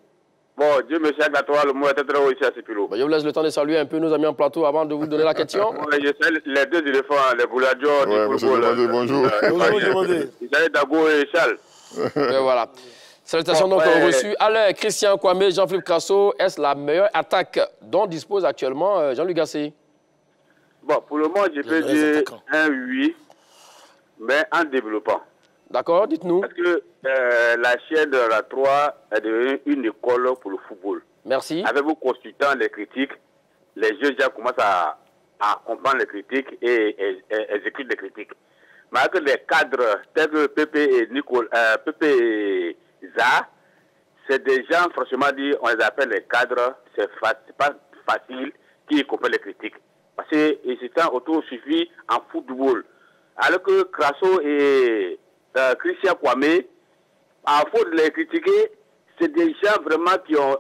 Bon, Dieu merci à toi, le mot est très haut ici à Sipilo. Je vous laisse le temps de saluer un peu nos amis en plateau avant de vous donner la question. Je salue les deux éléphants, les Gouladiors du football. Bonjour. Bonjour. Je salue Dago et Charles. Et voilà. Salutations donc reçues. Alors, Christian Kwame, Jean-Philippe Crasso, est-ce la meilleure attaque dont dispose actuellement Jean-Luc Gasset? Bon, pour le moment, je peux dire un oui, mais en développant. D'accord, dites-nous. Parce que la chaîne de la 3 est devenue une école pour le football. Merci. Avec vos consultants, les critiques, les jeunes déjà commencent à comprendre les critiques et exécutent les critiques. Mais avec les cadres tels que Pépé et Za, c'est des gens, franchement dit, on les appelle les cadres, c'est pas facile qu'ils comprennent les critiques. Parce que c'est un auto suffit en football. Alors que Crasso et Christian Kwame, à force de les critiquer, c'est des gens vraiment qui ont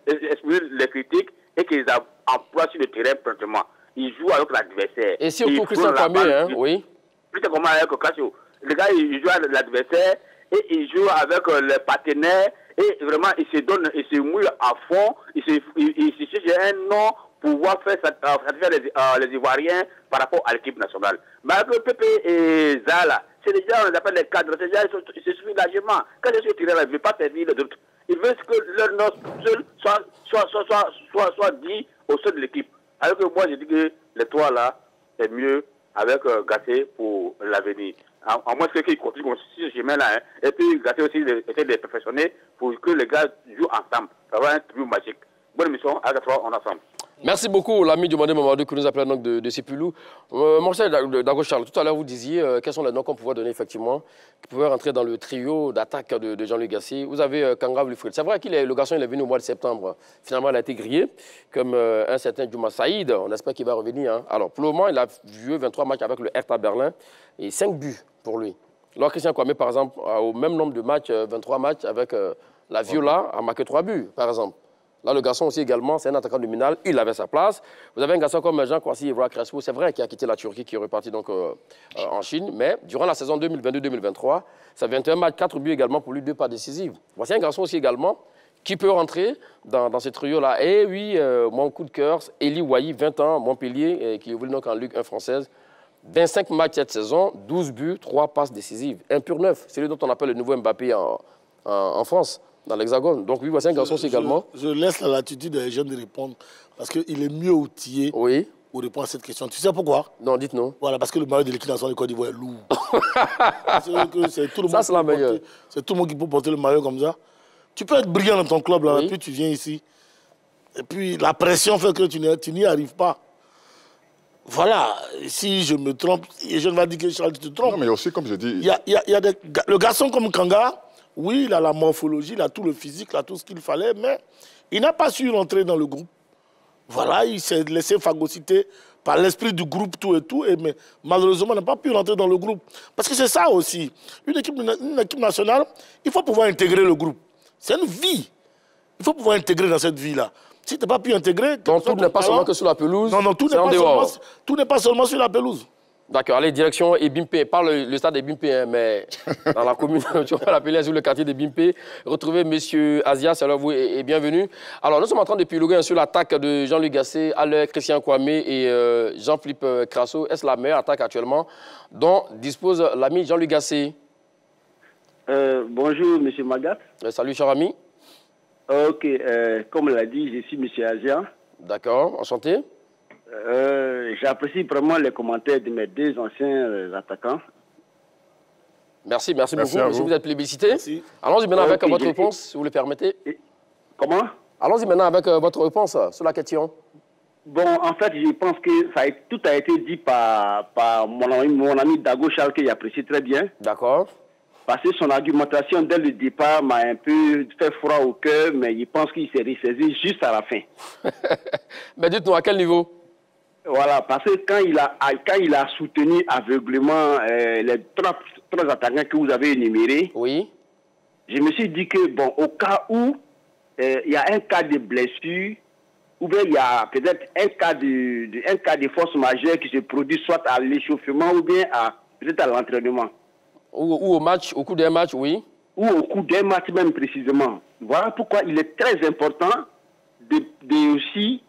exprimé les critiques et qui les emploient sur le terrain promptement. Ils jouent avec l'adversaire. Et surtout Christian Kwame, hein, oui. Christian Kwame avec Crasso. Les gars, ils jouent avec l'adversaire et ils jouent avec les partenaires et vraiment, ils se donnent, ils se mouillent à fond, ils se cherchent un nom pour pouvoir faire satisfaire les Ivoiriens par rapport à l'équipe nationale. Mais avec Pépé et Zala, c'est des gens, on les appelle les cadres, ces gens, ils se suivent largement. Quand je suis tiré là, ils ne veulent pas servir les autres. Ils veulent que leur nom seul soit dit au sein de l'équipe. Alors que moi, je dis que les trois là, c'est mieux avec Gasset pour l'avenir. À moins qu'ils continuent sur ce chemin-là. Hein. Et puis, Gasset aussi essaie de perfectionner pour que les gars jouent ensemble. Ça va être un truc magique. Bonne émission, à la fois, on est ensemble. Merci beaucoup, l'ami du Mandé Mamadou, qui nous appelle donc de Sipulou. Mon cher Dago Charles, tout à l'heure, vous disiez quels sont les noms qu'on pouvait donner, effectivement, qui pouvaient rentrer dans le trio d'attaque de Jean-Luc Gasset. Vous avez Kanga Wilfried. C'est vrai que le garçon il est venu au mois de septembre. Finalement, il a été grillé, comme un certain Djouma Saïd. On espère qu'il va revenir. Hein. Alors, pour le moment, il a joué 23 matchs avec le Hertha Berlin et 5 buts pour lui. Alors, Christian Kwame, par exemple, a au même nombre de matchs, 23 matchs avec la Viola, a marqué 3 buts, par exemple. Là, le garçon aussi également, c'est un attaquant nominal, il avait sa place. Vous avez un garçon comme Jean-Kwasi Evra Crespo, c'est vrai, qui a quitté la Turquie, qui est reparti donc, en Chine, mais durant la saison 2022-2023, ça 21 matchs, 4 buts également pour lui, 2 pas décisifs. Voici un garçon aussi également qui peut rentrer dans ce trio-là. Et oui, mon coup de cœur, Eli Wahi, 20 ans, Montpellier, qui évolue donc en Ligue 1 française. 25 matchs cette saison, 12 buts, 3 passes décisives. Un pur neuf, c'est lui dont on appelle le nouveau Mbappé en France. Dans l'Hexagone. Donc oui, voici un garçon aussi également. Je laisse la latitude des jeunes de répondre parce qu'il est mieux outillé pour répondre à cette question. Tu sais pourquoi? Non, dites-nous. Voilà, parce que le maillot de l'équipe nationale de Côte d'Ivoire est lourd. c'est tout le monde. Ça, c'est la meilleure. C'est tout le monde qui peut porter le maillot comme ça. Tu peux être brillant dans ton club, là, et puis tu viens ici. Et puis la pression fait que tu n'y arrives pas. Voilà, si je me trompe, et je ne vais pas dire que Charles, tu te trompes. Non, mais aussi, comme je dis... Il y a le garçon comme Kanga, Oui, il a la morphologie, il a tout le physique, il a tout ce qu'il fallait, mais il n'a pas su rentrer dans le groupe. Voilà, il s'est laissé phagocyter par l'esprit du groupe, tout et tout, mais malheureusement, il n'a pas pu rentrer dans le groupe. Parce que c'est ça aussi. Une équipe nationale, il faut pouvoir intégrer le groupe. C'est une vie. Il faut pouvoir intégrer dans cette vie-là. Si tu n'as pas pu intégrer... Donc tout n'est pas seulement que sur la pelouse, non, tout n'est pas seulement sur la pelouse. D'accord, allez, direction Ebimpe, pas le stade Ebimpe, hein, mais dans la commune, tu vas l'appeler sur le quartier d'Ebimpe. Retrouvez M. Azia, c'est alors vous et bienvenue. Alors, nous sommes en train d'épiloguer sur l'attaque de Jean-Luc Gasset, Alain Christian Kwame et Jean-Philippe Crasso. Est-ce la meilleure attaque actuellement dont dispose l'ami Jean-Luc Gasset? Bonjour, M. Magat. Salut, cher ami. Ok, comme l'a dit, je suis M. Azia. D'accord, enchanté. J'apprécie vraiment les commentaires de mes deux anciens attaquants. Merci beaucoup. Merci, vous êtes plébiscité. Allons-y maintenant avec votre réponse, si vous le permettez. Comment? Allons-y maintenant avec votre réponse sur la question. Bon, en fait, je pense que tout a été dit par mon ami Dago Charles, que j'apprécie très bien. D'accord. Parce que son argumentation dès le départ m'a un peu fait froid au cœur, mais je pense qu'il s'est ressaisi juste à la fin. Mais dites-nous, à quel niveau? Voilà, parce que quand il a soutenu aveuglément les trois attaquants que vous avez énumérés, oui, je me suis dit que, bon, au cas où il y a un cas de blessure, ou bien il y a peut-être un cas de force majeure qui se produit soit à l'échauffement ou bien peut-être à l'entraînement. Ou au match, au cours d'un match, oui. Ou au cours d'un match même précisément. Voilà pourquoi il est très important de aussi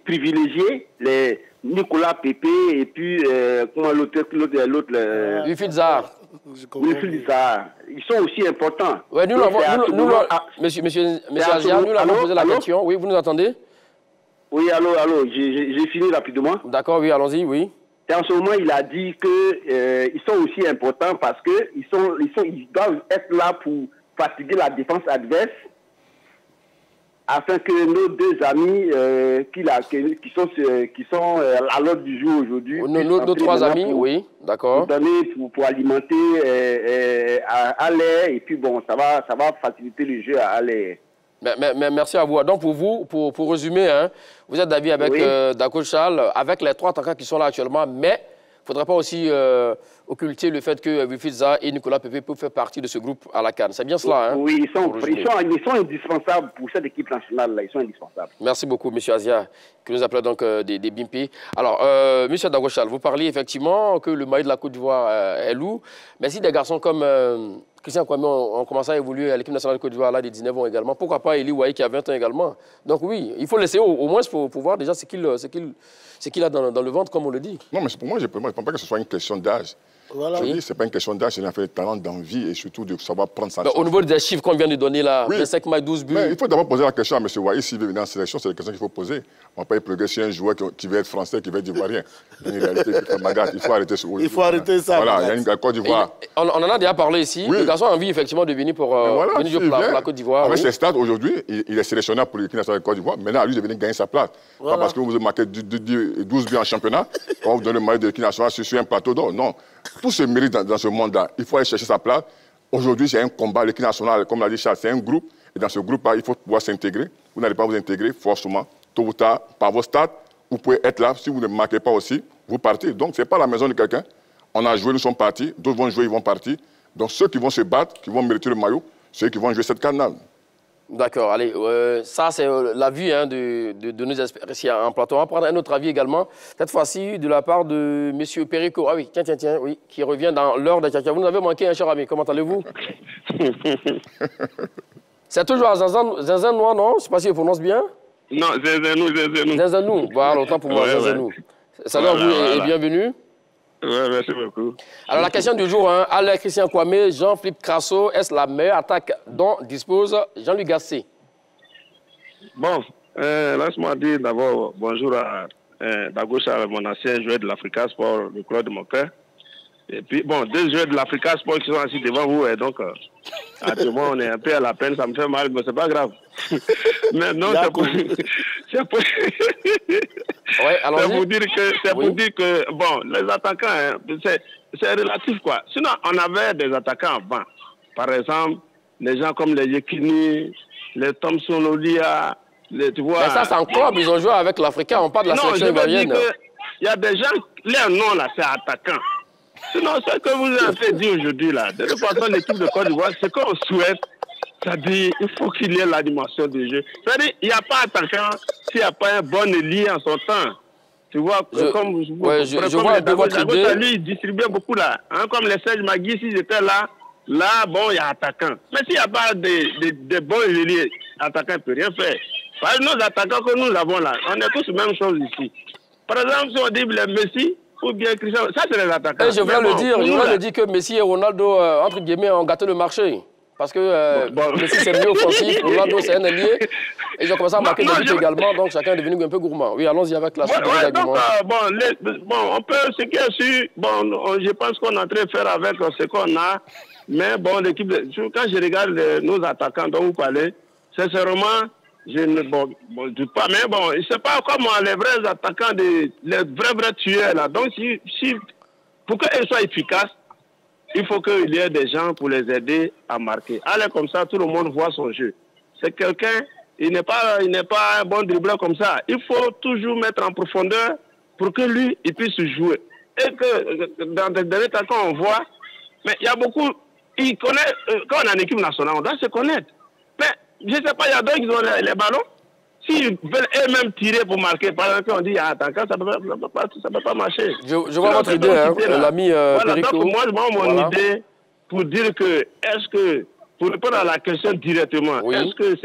privilégier les Nicolas Pépé et puis comment l'autre Wilfried Zaha. Wilfried Zaha. Ils sont aussi importants. Ouais, monsieur Azia, nous l'avons posé la question. Oui, vous nous entendez? Oui, allô, j'ai fini rapidement. D'accord, oui, allons-y, oui. Et en ce moment, il a dit que ils sont aussi importants parce que ils doivent être là pour fatiguer la défense adverse, afin que nos deux amis qui sont à l'ordre du jour aujourd'hui... Nos trois amis, oui, d'accord. Pour alimenter à l'air, et puis bon, ça va faciliter le jeu à l'air. Mais merci à vous. Donc pour vous, pour résumer, hein, vous êtes d'avis avec Dago Charles, avec les trois attaquants qui sont là actuellement, mais il ne faudrait pas aussi occulter le fait que Wilfried Zaha et Nicolas Pépé peuvent faire partie de ce groupe à la CAN. C'est bien cela, hein? Oui, ils sont indispensables pour cette équipe nationale-là. Ils sont indispensables. Merci beaucoup, M. Azia, qui nous appelle donc des Bimpi. Alors, M. Dago Charles, vous parliez effectivement que le maillot de la Côte d'Ivoire est lourd, mais si des garçons comme Christian Kwame ont commencé à évoluer à l'équipe nationale de Côte d'Ivoire, là, des 19 ans également, pourquoi pas Eli Wahi qui a 20 ans également? Donc oui, il faut laisser au moins pour voir déjà ce qu'il a dans le ventre, comme on le dit. Non, mais pour moi, je ne pense pas que ce soit une question d'âge. Voilà. Je dis, ce n'est pas une question d'âge, c'est une affaire de talent, d'envie et surtout de savoir prendre sa chance. Au niveau des chiffres qu'on vient de donner là, 25 matchs, 12 buts. Mais il faut d'abord poser la question à M. Wahi s'il veut venir en sélection, c'est la question qu'il faut poser. On ne va pas épiloguer sur un joueur qui veut être français, qui veut être ivoirien. Il faut arrêter ça. Il faut arrêter ça. Voilà, il y a une Côte d'Ivoire. On en a déjà parlé ici. Oui. Le garçon a envie effectivement de venir pour venir jouer pour la Côte d'Ivoire. Avec ses stats aujourd'hui, il est sélectionnable pour l'équipe nationale de Côte d'Ivoire. Maintenant, à lui de venir gagner sa place. Pas parce que vous avez marqué 12 buts en championnat, on vous donne le maillot de l'équipe nationale sur un plateau d'or. Non. Tout se mérite dans ce monde-là. Il faut aller chercher sa place. Aujourd'hui, c'est un combat. L'équipe nationale, comme l'a dit Charles, c'est un groupe. Et dans ce groupe-là, il faut pouvoir s'intégrer. Vous n'allez pas vous intégrer forcément, tôt ou tard, par vos stats. Vous pouvez être là. Si vous ne marquez pas aussi, vous partez. Donc, ce n'est pas la maison de quelqu'un. On a joué, nous sommes partis. D'autres vont jouer, ils vont partir. Donc, ceux qui vont se battre, qui vont mériter le maillot, ceux qui vont jouer cette canne-là. D'accord, allez, ça c'est l'avis de nos experts ici en plateau. On va prendre un autre avis également, cette fois-ci de la part de M. Perico. Ah oui, tiens, oui, qui revient dans l'heure de Tchatia. Vous nous avez manqué, un cher ami, comment allez-vous? C'est toujours à Zinzanois, non? Je ne sais pas si je prononce bien. Non, Zinzanou. Zinzanou, voilà, autant pour moi, Zinzanou. Salut à vous et bienvenue. Oui, merci beaucoup. Alors, la question du jour, hein, Alain Christian Kwame, Jean-Philippe Crasso, est-ce la meilleure attaque dont dispose Jean-Luc Gasset? Bon, laisse-moi dire d'abord bonjour à Dago Charles, mon ancien joueur de l'Africa Sport, le club de mon cœur. Et puis, bon, deux joueurs de l'Africa Sport qui sont assis devant vous, et donc, actuellement, on est un peu à la peine, ça me fait mal, mais c'est pas grave. Mais non, c'est pour dire que, bon, les attaquants, hein, c'est relatif, quoi. Sinon, on avait des attaquants avant. Par exemple, les gens comme les Yekini, les Thompson Olia, tu vois... Mais ça, c'est en club, ils ont joué avec l'Africain, on parle de la sélection ivoirienne. Il y a des gens, leur nom là, c'est attaquant. Sinon, ce que vous avez fait dire aujourd'hui là, de toute façon, l'équipe de Côte d'Ivoire, ce qu'on souhaite, c'est-à-dire il faut qu'il y ait l'animation du jeu. C'est-à-dire il n'y a pas attaquant s'il n'y a pas un bon ailier en son temps. Tu vois, comme je vois de votre idée. Lui, il distribuait beaucoup là. Hein, comme les Serge Magui, s'ils étaient là, bon, il y a attaquant. Mais s'il n'y a pas de bons ailiers, attaquant ne peut rien faire. Par exemple, nos attaquants que nous avons là, on est tous la même chose ici. Par exemple, si on dit les Messi ou bien Cristiano, ça c'est les attaquants. Et je voulais le dire que Messi et Ronaldo, entre guillemets, ont gâté le marché. Parce que Messi c'est mieux offensif, Ronaldo c'est un allié. Et ils ont commencé à marquer des buts également, donc chacun est devenu un peu gourmand. Oui, allons-y avec la suite des arguments. On peut, ce qui est sûr, je pense qu'on est en train de faire avec ce qu'on a. Mais bon, l'équipe, quand je regarde nos attaquants dont vous parlez, sincèrement, je ne doute pas. Mais bon, je ne sais pas comment les vrais attaquants, les vrais tueurs là. Donc, pour qu'ils soient efficaces, il faut qu'il y ait des gens pour les aider à marquer. Allez comme ça, tout le monde voit son jeu. C'est quelqu'un, il n'est pas un bon dribbleur comme ça. Il faut toujours mettre en profondeur pour que lui, il puisse jouer. Et que dans les derniers temps, quand on voit, mais il y a beaucoup, il connaît, quand on est en équipe nationale, on doit se connaître. Mais je ne sais pas, il y a d'autres qui ont les ballons. S'ils veulent eux-mêmes tirer pour marquer, par exemple, on dit il y a attaquant, ça ne peut pas marcher. Je vois votre idée, l'ami Perico. Donc, moi, mon idée, pour dire que, est-ce que, pour répondre à la question directement, est-ce que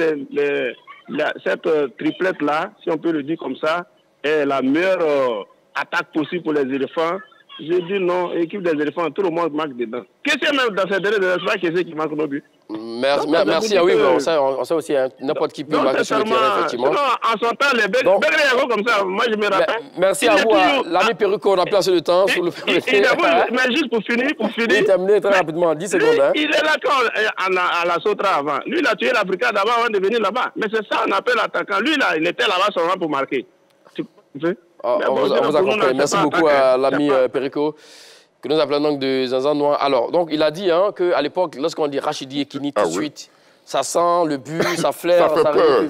cette triplette-là, si on peut le dire comme ça, est la meilleure attaque possible pour les éléphants? Je dis non, équipe des éléphants, tout le monde marque dedans. Qu'est-ce que même dans ces derniers éléphants, qu'est-ce qui marque nos buts? Merci, oui, on sait aussi, n'importe qui peut marquer sur le terrain, effectivement. Non, en son temps, les Bégré comme ça, moi je me rappelle. Merci à vous, l'ami Perico, on a placé le temps. Mais juste pour finir. Oui, terminé très rapidement, 10 secondes. Il est là quand à la Sotra avant. Lui, il a tué l'Africain d'abord avant de venir là-bas. Mais c'est ça, on appelle l'attaquant. Lui, là, il était là-bas seulement pour marquer. Tu sais? On vous a compris. Merci beaucoup à l'ami Perico, que nous appelons donc de Zanzan Noir. Alors, donc, il a dit qu'à l'époque, lorsqu'on dit Rachidi Yekini tout de suite, ça sent le but, ça flaire,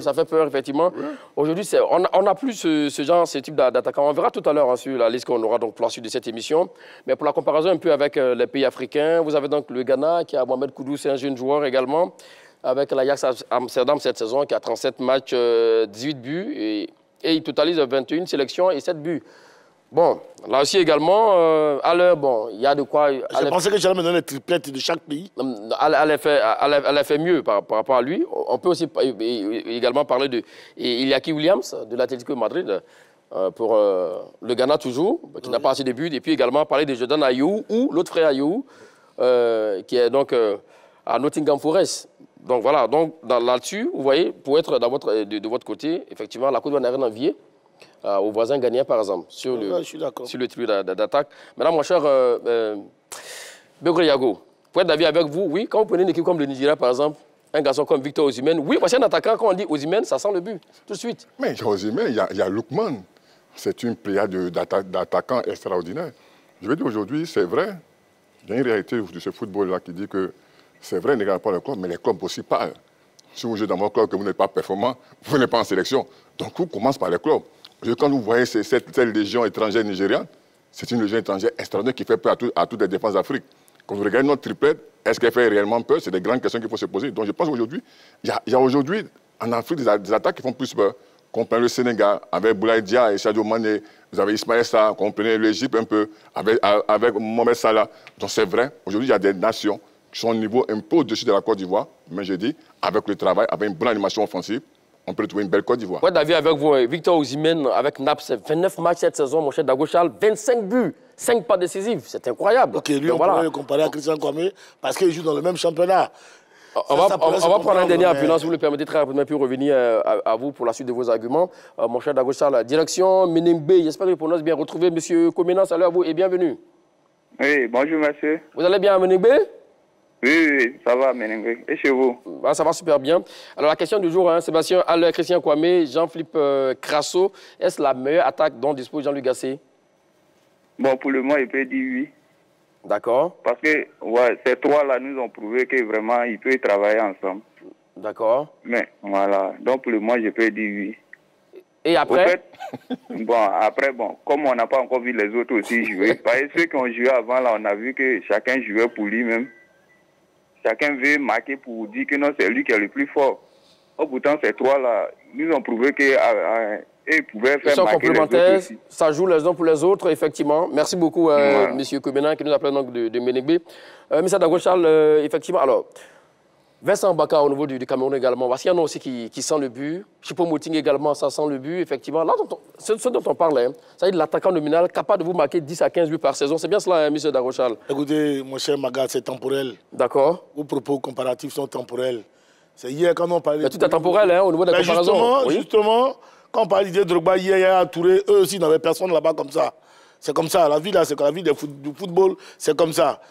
ça fait peur, effectivement. Oui. Aujourd'hui, on n'a plus ce type d'attaquant. On verra tout à l'heure sur la liste qu'on aura donc pour la suite de cette émission. Mais pour la comparaison un peu avec les pays africains, vous avez donc le Ghana, qui a Mohamed Koudou, c'est un jeune joueur également, avec l'Ajax Amsterdam cette saison, qui a 37 matchs, 18 buts, et il totalise 21 sélections et 7 buts. Bon, là aussi également, à l'heure, bon, il y a de quoi... Je pensais que j'allais me donner les triplettes de chaque pays. Elle a fait mieux par rapport à lui. On peut aussi également parler de Iñaki Williams, de l'Atlético Madrid, pour le Ghana toujours, qui n'a pas assez de buts. Et puis également parler de Jordan Ayew, ou l'autre frère Ayew, qui est donc à Nottingham Forest. Donc voilà, donc là-dessus, vous voyez, pour être de votre côté, effectivement, la Côte d'Ivoire n'a rien envié aux voisins ghanéens, par exemple, sur le trio d'attaque. Maintenant, mon cher Begré Yago, pour être d'avis avec vous, oui, quand vous prenez une équipe comme le Nigeria, par exemple, un garçon comme Victor Osimhen, oui, parce qu'un attaquant, quand on dit Osimhen, ça sent le but, tout de suite. Mais il y a Osimhen, il y a Lookman. C'est une pléiade d'attaquants extraordinaires. Je veux dire, aujourd'hui, c'est vrai, il y a une réalité de ce football-là qui dit que c'est vrai, ne regardez pas le club, mais les clubs aussi parlent. Si vous jouez dans votre club que vous n'êtes pas performant, vous n'êtes pas en sélection. Donc, vous commencez par les clubs. Quand vous voyez cette légion étrangère nigériane, c'est une légion étrangère extraordinaire qui fait peur à toutes les défenses d'Afrique. Quand vous regardez notre triplette, est-ce qu'elle fait réellement peur? C'est des grandes questions qu'il faut se poser. Donc, je pense qu'aujourd'hui, il y a aujourd'hui en Afrique des attaques qui font plus peur. Qu'on prenne le Sénégal avec Boulaye Dia et Sadio Mané, vous avez Ismaël Sarr, qu'on prenait l'Égypte un peu avec Mohamed Salah. Donc, c'est vrai, aujourd'hui, il y a des nations qui sont au niveau un peu au-dessus de la Côte d'Ivoire, mais je dis, avec le travail, avec une bonne animation offensive, on peut trouver une belle Côte d'Ivoire. Ouais, David, avec vous, Victor Osimhen, avec Naples, 29 matchs cette saison, mon cher Dago Charles, 25 buts, 5 pas décisifs, c'est incroyable. Ok, lui, on pourrait le comparer à Christian Kwame, parce qu'il joue dans le même championnat. On va prendre un dernier appel, si vous le permettez très rapidement, puis revenir à vous pour la suite de vos arguments. Mon cher Dago Charles, direction Menimbe, j'espère que je prononce bien. Retrouver M. Komena, salut à vous et bienvenue. Oui, bonjour monsieur. Vous allez bien à Menimbe? Oui, ça va, Menimbe. Et chez vous? Ça va super bien. Alors, la question du jour, Sébastien Haller, Christian Kwame, Jean-Philippe Crasso, est-ce la meilleure attaque dont dispose Jean-Luc Gasset? Bon, pour le moment, il peut dire oui. D'accord. Parce que ouais, ces trois-là nous ont prouvé que vraiment ils peuvent travailler ensemble. D'accord. Mais voilà, donc pour le moment, je peux dire oui. Et après? Au fait, après, comme on n'a pas encore vu les autres aussi jouer, parce que ceux qui ont joué avant, là, on a vu que chacun jouait pour lui-même. Chacun veut marquer pour dire que non, c'est lui qui est le plus fort. Oh, pourtant, ces trois-là, nous ont prouvé qu'ils pouvaient faire marquer les autres aussi. Ils sont complémentaires, ça joue les uns pour les autres, effectivement. Merci beaucoup, Monsieur Kobena, qui nous appelle donc de Ménégbé. Monsieur Dago Charles, effectivement, alors, Vincent Baka au niveau du Cameroun également, parce qu'il y en a aussi qui sent le but. Choupo-Moting également, ça sent le but, effectivement. Là, ce dont on parle, hein, ça veut dire l'attaquant nominal capable de vous marquer 10 à 15 buts par saison. C'est bien cela, hein, M. Dago Charles? Écoutez, mon cher Maga, c'est temporel. D'accord. Vos propos comparatifs sont temporels. C'est hier quand on parlait... Mais tout est temporel, hein, au niveau des comparaisons. Justement, quand on parlait d'Idier Drogba, hier, il y a Touré, eux aussi n'avaient personne là-bas comme ça. C'est comme ça, la vie là, c'est la vie du football, c'est comme ça.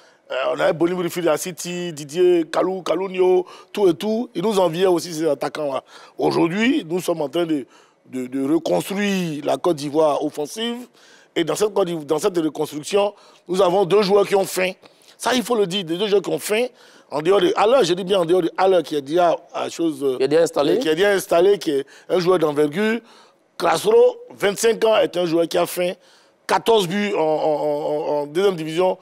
On avait Boni Murifili à City, Didier, Kalunio, tout et tout. Ils nous enviaient aussi ces attaquants-là. Aujourd'hui, nous sommes en train de reconstruire la Côte d'Ivoire offensive. Et dans cette reconstruction, nous avons deux joueurs qui ont faim. Ça, il faut le dire, deux joueurs qui ont faim. En dehors de Haller, je dis bien en dehors de Haller, qui est déjà installé, qui est un joueur d'envergure. Krasro, 25 ans, est un joueur qui a faim. 14 buts en deuxième division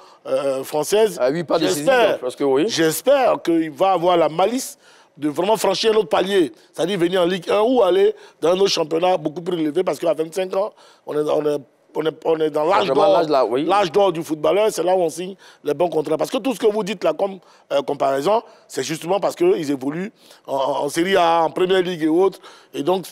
française. Oui, pas décisif, parce que oui. J'espère qu'il va avoir la malice de vraiment franchir un autre palier. C'est-à-dire venir en Ligue 1 ou aller dans un autre championnat beaucoup plus élevé, parce qu'à 25 ans, on est dans l'âge d'or du footballeur. C'est là où on signe les bons contrats. Parce que tout ce que vous dites là comme comparaison, c'est justement parce qu'ils évoluent en Série A, en Première Ligue et autres. Et donc,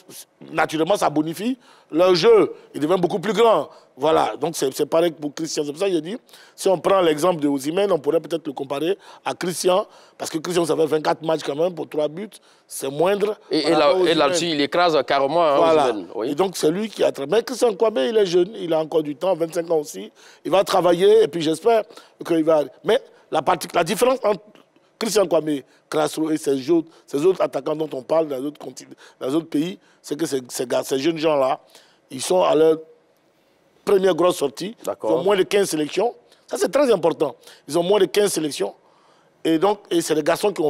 naturellement, ça bonifie. Leur jeu, il devient beaucoup plus grand. Voilà, donc c'est pareil pour Christian. C'est pour ça que j'ai dit, si on prend l'exemple de Osimhen, on pourrait peut-être le comparer à Christian, parce que Christian, ça fait 24 matchs quand même pour 3 buts, c'est moindre. Et là-dessus, il écrase carrément Osimhen. Oui. Et donc c'est lui qui a travaillé. Mais Christian Kwame, il est jeune, il a encore du temps, 25 ans aussi. Il va travailler et puis j'espère qu'il va... Mais la différence entre Christian Kwame, Krasro et ces autres attaquants dont on parle dans les autres pays, c'est que ces jeunes gens-là, ils sont à leur première grosse sortie. Ils ont moins de 15 sélections. Ça, c'est très important. Ils ont moins de 15 sélections. Et donc, c'est les garçons qui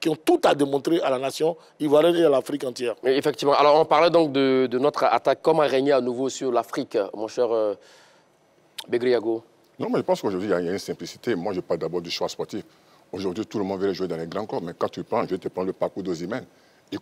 ont tout à démontrer à la nation ivoirienne et à l'Afrique entière. Et effectivement. Alors, on parlait donc de notre attaque. Comment régner à nouveau sur l'Afrique, mon cher Begriago? Non, mais je pense qu'aujourd'hui, il y a une simplicité. Moi, je parle d'abord du choix sportif. Aujourd'hui, tout le monde veut jouer dans les grands corps. Mais quand tu prends, je vais te prendre le parcours d'Osimhen. Il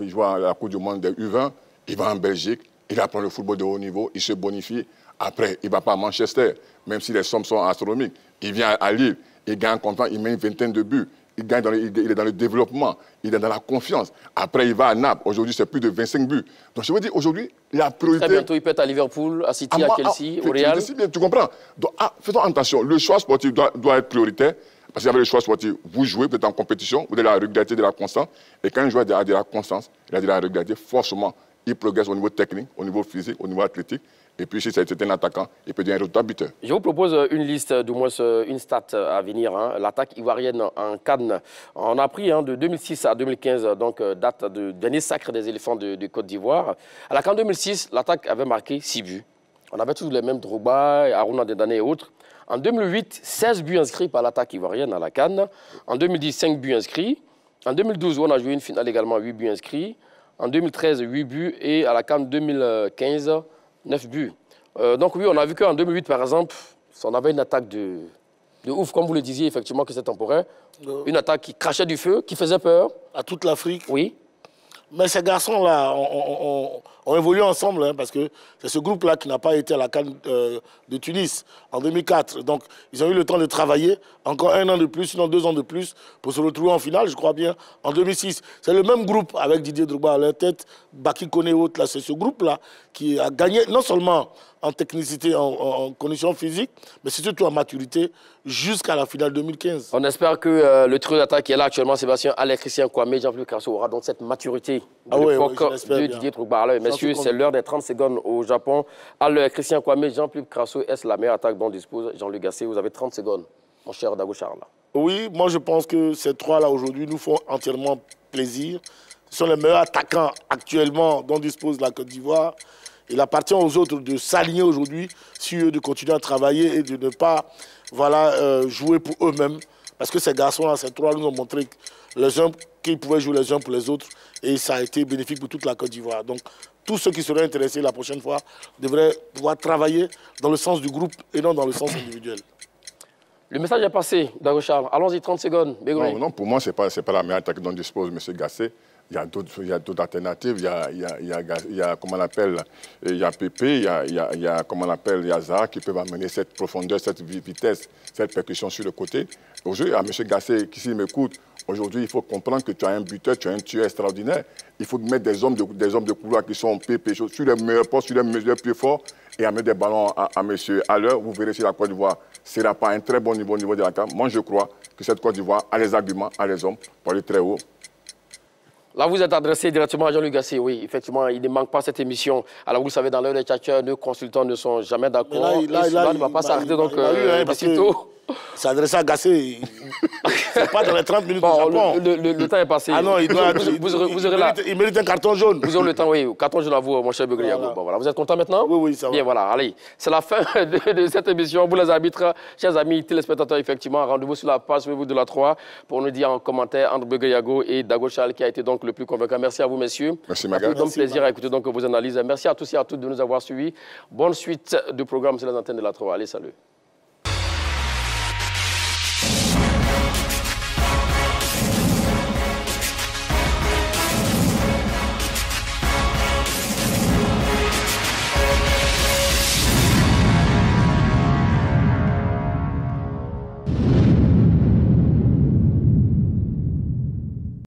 joue à la Coupe du Monde des U20, il va en Belgique, il apprend le football de haut niveau, il se bonifie. Après, il ne va pas à Manchester, même si les sommes sont astronomiques. Il vient à Lille, il gagne un contrat, il met une vingtaine de buts. Il est dans le développement, il est dans la confiance. Après, il va à Naples. Aujourd'hui, c'est plus de 25 buts. Donc, je veux dire, aujourd'hui, la priorité... Très bientôt, il peut être à Liverpool, à City, à Chelsea, au Real. Tu comprends? Donc, faisons attention. Le choix sportif doit être prioritaire. Parce qu'avec le choix sportif, vous jouez, vous êtes en compétition, vous avez la régularité de la constance. Et quand un joueur a de la constance, il a de la régularité, forcément, il progresse au niveau technique, au niveau physique, au niveau athlétique. Et puis, si c'est un attaquant, il peut devenir un résultat buteur. Je vous propose une liste, du moins une stat à venir. Hein. L'attaque ivoirienne en CAN. On a pris de 2006 à 2015, donc date du dernier sacre des éléphants de Côte d'Ivoire. À la CAN 2006, l'attaque avait marqué 6 buts. On avait tous les mêmes Drogba, Aruna Dedane et autres. En 2008, 16 buts inscrits par l'attaque ivoirienne à la CAN. En 2010, 5 buts inscrits. En 2012, on a joué une finale également, 8 buts inscrits. En 2013, 8 buts. Et à la CAN 2015, 9 buts. Donc oui, on a vu qu'en 2008, par exemple, on avait une attaque de ouf, comme vous le disiez, effectivement, que c'est temporaire. Une attaque qui crachait du feu, qui faisait peur. À toute l'Afrique. Oui. Mais ces garçons-là ont évolué ensemble, hein, parce que c'est ce groupe-là qui n'a pas été à la CAN de Tunis en 2004. Donc, ils ont eu le temps de travailler encore 1 an de plus, sinon 2 ans de plus, pour se retrouver en finale, je crois bien, en 2006. C'est le même groupe avec Didier Drogba à leur tête, Baki Koné et autres. C'est ce groupe-là qui a gagné non seulement en technicité, en conditions physiques, mais surtout en maturité, jusqu'à la finale 2015. On espère que le trio d'attaque qui est là actuellement, Sébastien Haller, Christian Kwame, Jean-Philippe Crasso, aura donc cette maturité de l'époque de Didier Drogba. Alors, messieurs, c'est l'heure des 30 secondes au Japon. Haller, Christian Kwame, Jean-Philippe Crasso, est-ce la meilleure attaque dont dispose Jean-Luc Gasset? Vous avez 30 secondes, mon cher Dago Charles. Oui, moi je pense que ces trois-là aujourd'hui nous font entièrement plaisir. Ce sont les meilleurs attaquants actuellement dont dispose la Côte d'Ivoire. Il appartient aux autres de s'aligner aujourd'hui sur eux, de continuer à travailler et de ne pas jouer pour eux-mêmes. Parce que ces garçons-là, ces trois nous ont montré qu'ils pouvaient jouer les uns pour les autres. Et ça a été bénéfique pour toute la Côte d'Ivoire. Donc, tous ceux qui seraient intéressés la prochaine fois devraient pouvoir travailler dans le sens du groupe et non dans le sens individuel. Le message est passé, Dago Charles. Allons-y, 30 secondes. Non, pour moi, ce n'est pas la meilleure attaque dont dispose M. Gasset. Il y a d'autres alternatives. Il y a comment on appelle, il y a Pépé, il y a comment on appelle, il y a Zaha qui peuvent amener cette profondeur, cette vitesse, cette percussion sur le côté. Aujourd'hui, à M. Gasset, qui s'il m'écoute, aujourd'hui, il faut comprendre que tu as un buteur, tu as un tueur extraordinaire. Il faut mettre des hommes de couloir qui sont Pépé, sur les meilleurs postes, sur les meilleurs pieds forts, et amener des ballons à M. Haller. Vous verrez si la Côte d'Ivoire ne sera pas un très bon niveau de la CAN. Moi, je crois que cette Côte d'Ivoire a les arguments, a les hommes pour aller très haut. Là, vous êtes adressé directement à Jean-Luc Gasset. Oui, effectivement, il ne manque pas cette émission. Alors, vous savez, dans l'heure des tchatcheurs, nos consultants ne sont jamais d'accord. Cela ne va pas s'arrêter, donc, aussitôt. S'adresser à Gasset, c'est pas dans les 30 minutes au Japon. Le temps est passé. Ah non, il mérite un carton jaune. Vous aurez le temps, oui. Carton jaune à vous, mon cher Beugriago. Voilà. Bon, voilà. Vous êtes content maintenant? Oui, ça va. Bien, voilà. Allez, c'est la fin de cette émission. Vous les arbitres, chers amis téléspectateurs, effectivement, rendez-vous sur la page Facebook de la 3 pour nous dire en commentaire entre Beugriago et Dago Charles qui a été donc le plus convaincant. Merci à vous, messieurs. Merci, Maga. Ça fait plaisir à écouter donc vos analyses. Merci à tous et à toutes de nous avoir suivis. Bonne suite du programme sur les antennes de la 3. Allez, salut.